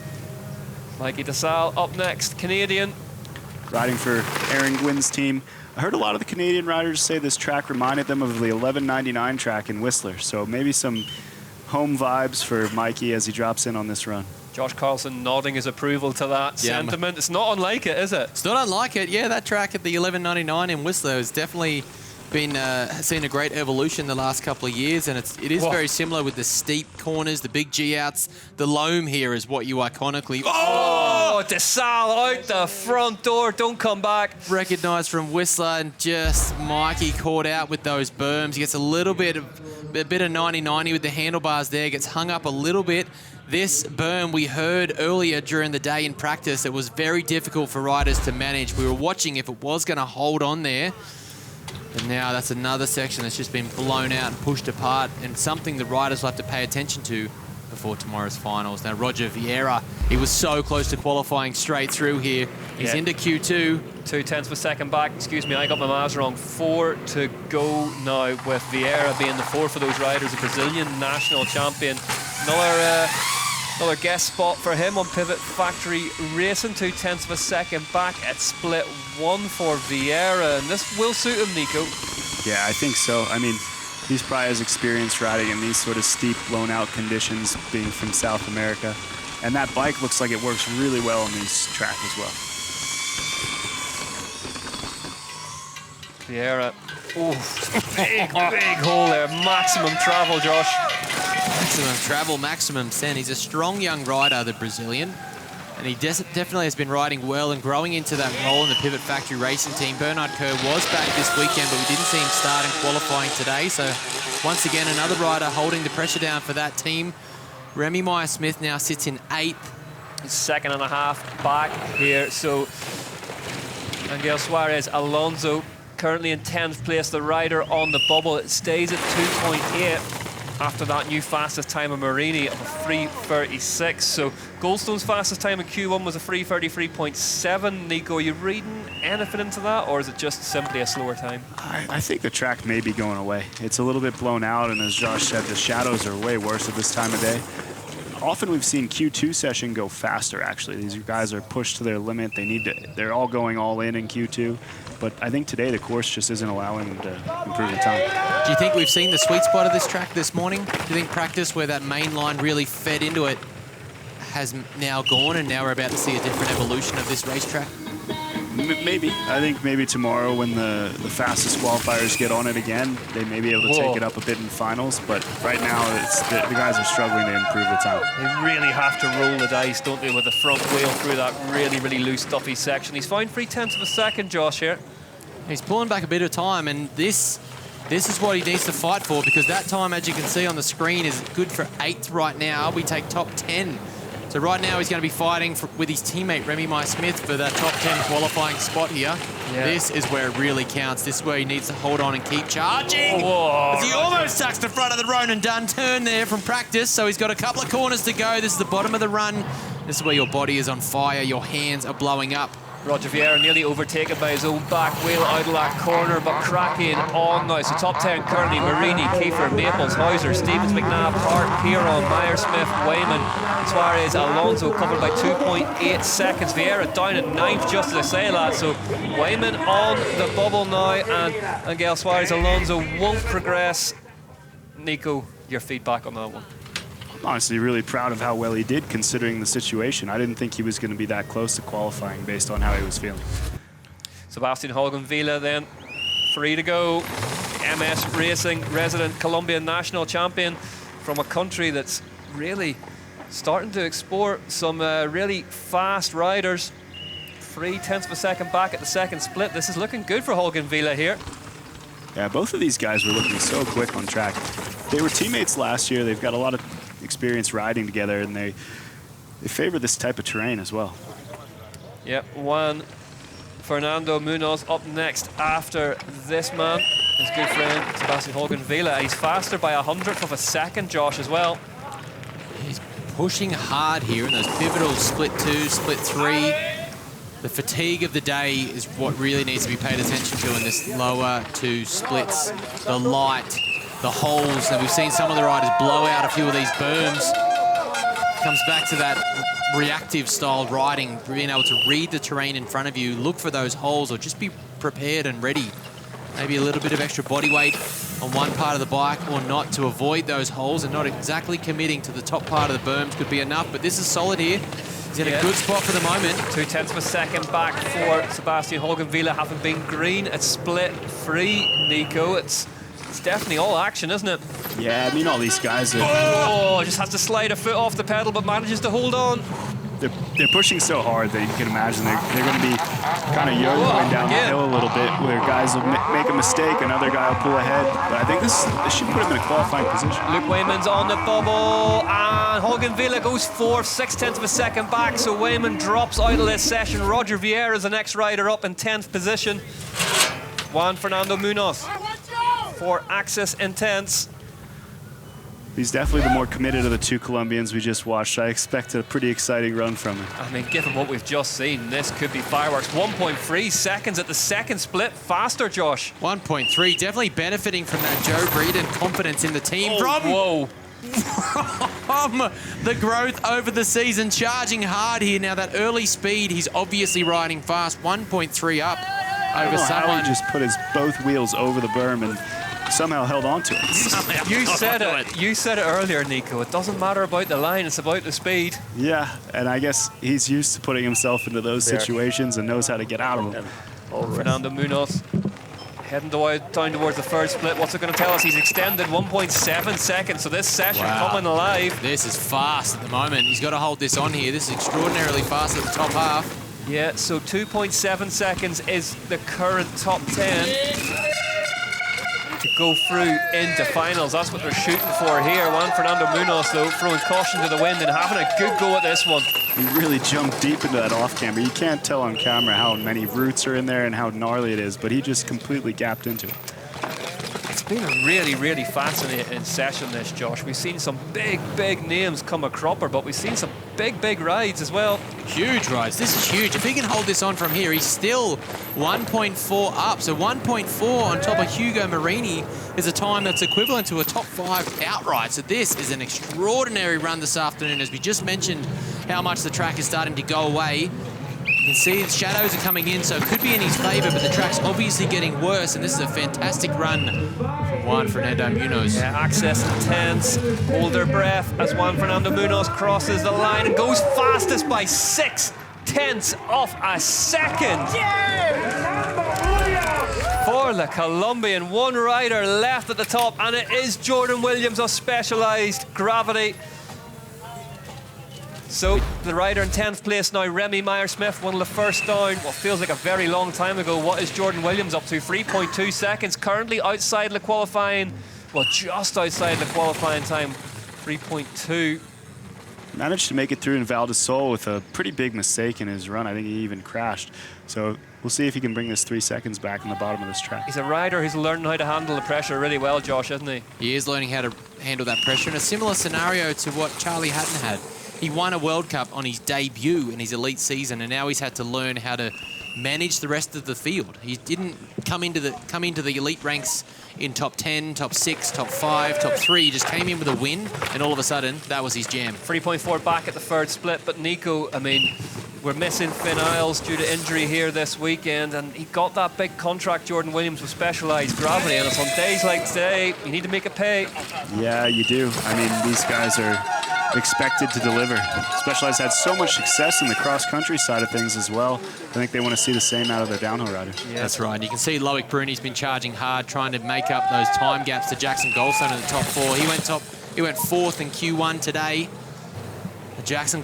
Mikey DeSalle up next, Canadian. Riding for Aaron Gwynn's team. I heard a lot of the Canadian riders say this track reminded them of the 1199 track in Whistler, so maybe some home vibes for Mikey as he drops in on this run. Josh Carlson nodding his approval to that sentiment. It's not unlike it, is it? It's not unlike it. Yeah, that track at the 1199 in Whistler has definitely been seen a great evolution the last couple of years, and it is very similar with the steep corners, the big G-outs. The loam here is what you iconically... Oh, DeSalle out the front door. Don't come back. Recognised from Whistler, and just Mikey caught out with those berms. He gets a bit of 90-90 with the handlebars there, gets hung up a little bit. This berm we heard earlier during the day in practice, it was very difficult for riders to manage. We were watching if it was going to hold on there. And now that's another section that's just been blown out and pushed apart, and something the riders will have to pay attention to before tomorrow's finals. Now, Roger Vieira, he was so close to qualifying straight through here. He's into Q2. 0.2 of a second back. Excuse me, I got my maths wrong. 4 to go now, with Vieira being the fourth of those riders, a Brazilian national champion. Another guest spot for him on Pivot Factory Racing. 0.2 of a second back at split 1 for Vieira, and this will suit him, Nico. Yeah, I think so. I mean, he's probably has experience riding in these sort of steep, blown-out conditions, being from South America. And that bike looks like it works really well on these tracks as well. Vieira, big hole there. Maximum travel, Josh. Maximum travel, maximum send. He's a strong young rider, the Brazilian. And he definitely has been riding well and growing into that role in the Pivot Factory Racing team. Bernard Kerr was back this weekend, but we didn't see him start in qualifying today. So once again, another rider holding the pressure down for that team. Remy Smith now sits in 8th. Second and a half back here. So Angel Suarez, Alonzo, currently in 10th place. The rider on the bubble, it stays at 2.8. After that new fastest time of Marini of a 3:36. So Goldstone's fastest time in Q1 was a 3:33.7. Nico, are you reading anything into that, or is it just simply a slower time? I think the track may be going away. It's a little bit blown out, and as Josh said, the shadows are way worse at this time of day. Often we've seen Q2 session go faster, actually. These guys are pushed to their limit. They're all going all in Q2. But I think today the course just isn't allowing them to improve the time. Do you think we've seen the sweet spot of this track this morning? Do you think practice where that main line really fed into it has now gone, and now we're about to see a different evolution of this racetrack? Maybe. I think maybe tomorrow when the fastest qualifiers get on it again, they may be able to take it up a bit in the finals. But right now, the guys are struggling to improve the time. They really have to roll the dice, don't they, with the front wheel through that really loose, stuffy section. He's found 0.3 of a second, Josh, here. He's pulling back a bit of time, and this is what he needs to fight for, because that time, as you can see on the screen, is good for 8th right now. We take top 10. So right now he's going to be fighting with his teammate Remy Smith for that top 10 qualifying spot here. Yeah. This is where it really counts. This is where he needs to hold on and keep charging. As he almost tucks the front of the Ronan Dunn turn there from practice. So he's got a couple of corners to go. This is the bottom of the run. This is where your body is on fire. Your hands are blowing up. Roger Vieira nearly overtaken by his own back wheel out of that corner, but cracking on now. So top 10 currently: Marini, Kiefer, Maples, Hauser, Stevens, McNabb, Hart, Pieron, Smith, Wayman, Suarez, Alonzo covered by 2.8 seconds. Vieira down at 9th, just as I say that. So Wayman on the bubble now, and Angel Suarez, Alonzo won't progress. Nico, your feedback on that one? Honestly, really proud of how well he did considering the situation. I didn't think he was going to be that close to qualifying based on how he was feeling. Sebastian Holgenville then, free to go. MS Racing resident Colombian national champion from a country that's really starting to export some really fast riders. 0.3 of a second back at the second split. This is looking good for Holgenville here. Yeah, both of these guys were looking so quick on track. They were teammates last year. They've got a lot of experience riding together, and they favor this type of terrain as well. Yep, Juan Fernando Munoz up next after this man. His good friend Sebastian Holgenville. He's faster by 100th of a second, Josh, as well. He's pushing hard here in those pivotal split 2, split 3. The fatigue of the day is what really needs to be paid attention to in this lower 2 splits. The light, the holes, and we've seen some of the riders blow out a few of these berms. Comes back to that reactive style riding, being able to read the terrain in front of you, look for those holes, or just be prepared and ready. Maybe a little bit of extra body weight on one part of the bike or not to avoid those holes, and not exactly committing to the top part of the berms could be enough, but this is solid here. He's in a good spot for the moment. 0.2 of a second back for Sebastian Valle, having been green at split free, Nico. It's definitely all action, isn't it? Yeah, I mean, all these guys are... Oh, just has to slide a foot off the pedal, but manages to hold on. They're pushing so hard that you can imagine they're going to be kind of yo-yoing down the hill a little bit, where guys will make a mistake, another guy will pull ahead. But I think this should put him in a qualifying position. Luke Wayman's on the bubble, and Valle goes fourth, 0.6 of a second back, so Wayman drops out of this session. Roger Vieira is the next rider up in 10th position. Juan Fernando Munoz for Axis Intense. He's definitely the more committed of the two Colombians we just watched. I expect a pretty exciting run from him. I mean, given what we've just seen, this could be fireworks. 1.3 seconds at the second split. Faster, Josh. 1.3, definitely benefiting from that Joe Breeden confidence in the team. From the growth over the season, charging hard here. Now that early speed, he's obviously riding fast. 1.3 up over someone. He just put his both wheels over the berm and somehow held on to it. You said it earlier, Nico. It doesn't matter about the line, it's about the speed. Yeah, and I guess he's used to putting himself into those situations and knows how to get out of them. Fernando Munoz heading down towards the third split. What's it going to tell us? He's extended 1.7 seconds, so this session coming alive. This is fast at the moment. He's got to hold this on here. This is extraordinarily fast at the top half. Yeah, so 2.7 seconds is the current top 10. To go through into finals. That's what they're shooting for here. Juan Fernando Munoz, though, throwing caution to the wind and having a good go at this one. He really jumped deep into that off camera. You can't tell on camera how many roots are in there and how gnarly it is, but he just completely gapped into it. It's been a really, really fascinating session, this, Josh. We've seen some big, big names come a cropper, but we've seen some big, big rides as well. Huge rides. This is huge. If he can hold this on from here, he's still 1.4 up. So 1.4 on top of Hugo Marini is a time that's equivalent to a top 5 outright. So this is an extraordinary run this afternoon. As we just mentioned how much the track is starting to go away. You can see the shadows are coming in, so it could be in his favour, but the track's obviously getting worse, and this is a fantastic run from Juan Fernando Munoz. Yeah, Access Intense, hold their breath as Juan Fernando Munoz crosses the line and goes fastest by 0.6 of a second. For the Colombian, one rider left at the top, and it is Jordan Williams of Specialized Gravity. So the rider in 10th place now, Remy Smith, one of the first down, what feels like a very long time ago. What is Jordan Williams up to? 3.2 seconds, currently outside the qualifying, well, just outside the qualifying time, 3.2. Managed to make it through in Val di Sole with a pretty big mistake in his run. I think he even crashed. So we'll see if he can bring this 3 seconds back in the bottom of this track. He's a rider who's learning how to handle the pressure really well, Josh, isn't he? He is learning how to handle that pressure in a similar scenario to what Charlie Hatton had. He won a World Cup on his debut in his elite season, and now he's had to learn how to manage the rest of the field. He didn't come into the elite ranks in top 10, top 6, top 5, top 3. He just came in with a win, and all of a sudden, that was his jam. 3.4 back at the third split, but Nico, I mean, we're missing Finn Isles due to injury here this weekend, and he got that big contract, Jordan Williams, with Specialized Gravity, and it's on days like today, you need to make it pay. Yeah, you do. I mean, these guys are expected to deliver. Specialized had so much success in the cross-country side of things as well. I think they want to see the same out of their downhill rider. Yeah, that's right. And you can see Loic Bruni's been charging hard, trying to make up those time gaps to Jackson Goldstone in the top 4. He went 4th in Q1 today. Jordan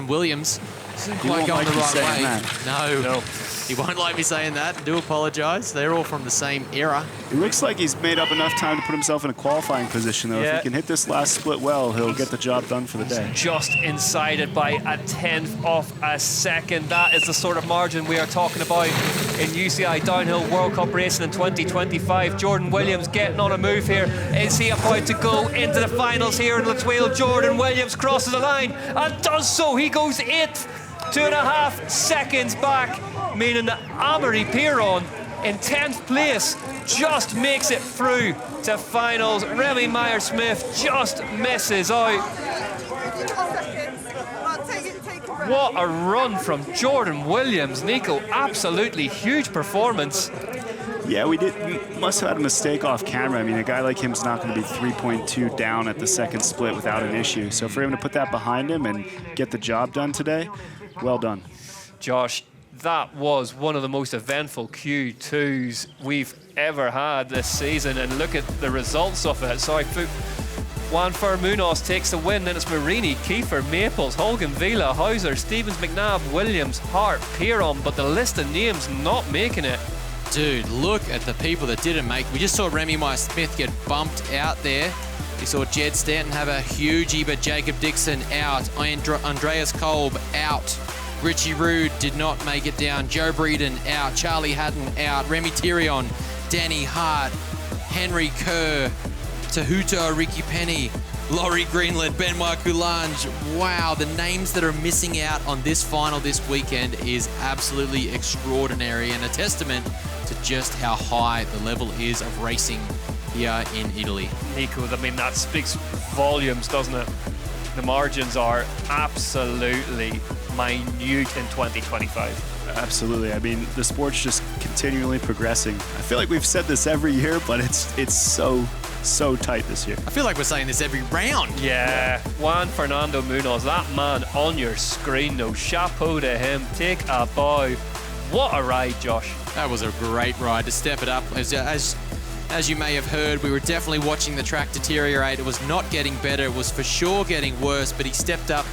Williams isn't quite going the right way. No. He won't like me saying that. I do apologise. They're all from the same era. It looks like he's made up enough time to put himself in a qualifying position, though. Yeah. If he can hit this last split well, he'll get the job done for the day. Just inside it by 1/10 of a second. That is the sort of margin we are talking about in UCI Downhill World Cup racing in 2025. Jordan Williams getting on a move here. Is he about to go into the finals here in Thuile? Jordan Williams crosses the line and does so. He goes 8th, 2.5 seconds back, meaning that Antoine Pieron in 10th place just makes it through to finals. Remy Smith just misses out. Take a break. What a run from Jordan Williams. Nico, absolutely huge performance. Yeah, we must have had a mistake off camera. I mean, a guy like him is not going to be 3.2 down at the second split without an issue. So for him to put that behind him and get the job done today, well done. Josh, that was one of the most eventful Q2s we've ever had this season, and look at the results of it. Sorry, Juan Munoz takes the win, then it's Marini, Kiefer, Maples, Holgan, Vila, Hauser, Stevens, McNabb, Williams, Hart, Pieron, but the list of names not making it. Dude, look at the people that didn't make. We just saw Remy Smith get bumped out there. We saw Jed Stanton have a hugie, but Jacob Dixon out. Andreas Kolb out. Richie Roode did not make it down. Joe Breeden out. Charlie Hatton out. Remy Tion, Danny Hart, Henry Kerr, Tahuto, Ricky Penny, Laurie Greenland, Benoit Coulange. Wow, the names that are missing out on this final this weekend is absolutely extraordinary and a testament to just how high the level is of racing here in Italy. Nico, I mean, that speaks volumes, doesn't it? The margins are absolutely minute in 2025. Absolutely. I mean, the sport's just continually progressing. I feel like we've said this every year, but it's so tight this year. I feel like we're saying this every round. Yeah. Juan Fernando Munoz, that man on your screen, though. Chapeau to him. Take a bow. What a ride, Josh. That was a great ride to step it up. As you may have heard, we were definitely watching the track deteriorate. It was not getting better. It was for sure getting worse, but he stepped up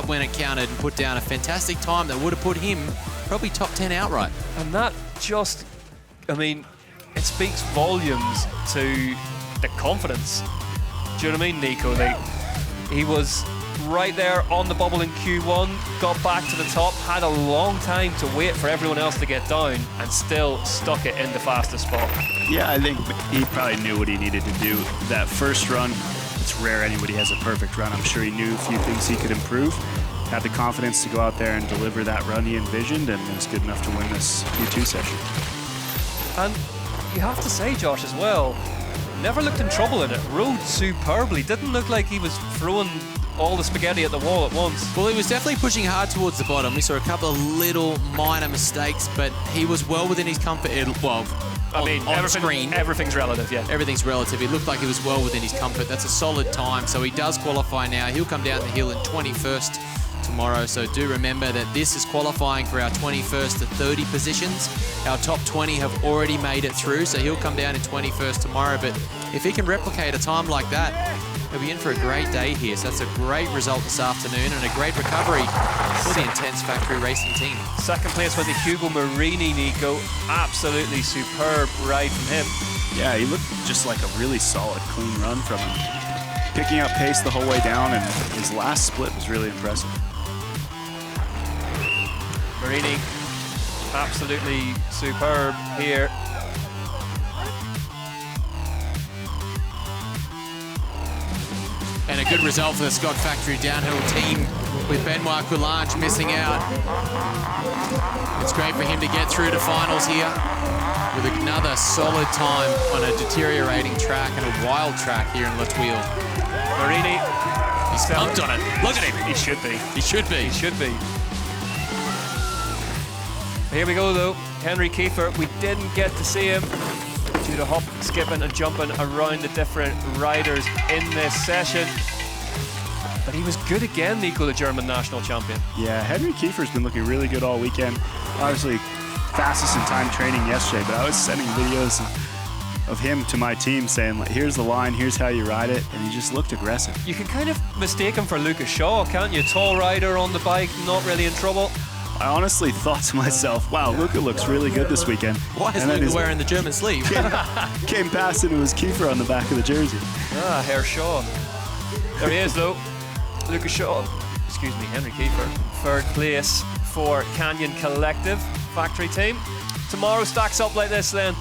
when it counted and put down a fantastic time that would have put him probably top 10 outright. And that just, I mean, it speaks volumes to the confidence. Do you know what I mean, Nico? He was right there on the bubble in Q1, got back to the top, had a long time to wait for everyone else to get down, and still stuck it in the fastest spot. Yeah, I think he probably knew what he needed to do. That first run, it's rare anybody has a perfect run. I'm sure he knew a few things he could improve, had the confidence to go out there and deliver that run he envisioned, and was good enough to win this Q2 session. And you have to say, Josh, as well, never looked in trouble in it. Rode superbly. Didn't look like he was throwing all the spaghetti at the wall at once. Well, he was definitely pushing hard towards the bottom. We saw a couple of little minor mistakes, but he was well within his comfort. Everything's relative, yeah. Everything's relative. He looked like he was well within his comfort. That's a solid time. So he does qualify now. He'll come down the hill in 21st tomorrow. So do remember that this is qualifying for our 21st to 30 positions. Our top 20 have already made it through, so he'll come down in 21st tomorrow. But if he can replicate a time like that, he'll be in for a great day here. So that's a great result this afternoon and a great recovery for the Intense Factory Racing team. Second place with the Hugo Marini, Nico. Absolutely superb ride from him. Yeah, he looked just like a really solid, clean run from him. Picking up pace the whole way down, and his last split was really impressive. Marini, absolutely superb here. And a good result for the Scott Factory downhill team with Benoit Coulange missing out. It's great for him to get through to finals here with another solid time on a deteriorating track and a wild track here in La Thuile. Marini, he's pumped on it. Look at him. He should be. He should be. He should be. Here we go, though. Henry Kiefer, we didn't get to see him due to hop, skipping and jumping around the different riders in this session. But he was good again, Nico, the German national champion. Yeah, Henry Kiefer's been looking really good all weekend. Obviously, fastest in time training yesterday, but I was sending videos of him to my team saying, like, here's the line, here's how you ride it, and he just looked aggressive. You can kind of mistake him for Lucas Shaw, can't you? Tall rider on the bike, not really in trouble. I honestly thought to myself, wow, Luca looks really good this weekend. Why is Luca wearing the German sleeve? Came past and it was Kiefer on the back of the jersey. Ah, Herr Shaw. There he is, though. Lucas Shaw, excuse me, Henry Kiefer. Third place for Canyon Collective Factory team. Tomorrow stacks up like this then.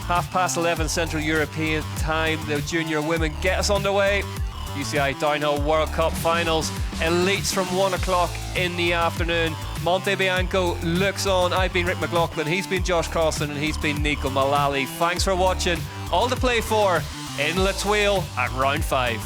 11:30 Central European time. The junior women get us underway. UCI Downhill World Cup Finals. Elites from 1 o'clock in the afternoon. Monte Bianco looks on. I've been Rick McLaughlin. He's been Josh Carlson, and he's been Nico Malali. Thanks for watching. All to play for in La Thuile at round 5.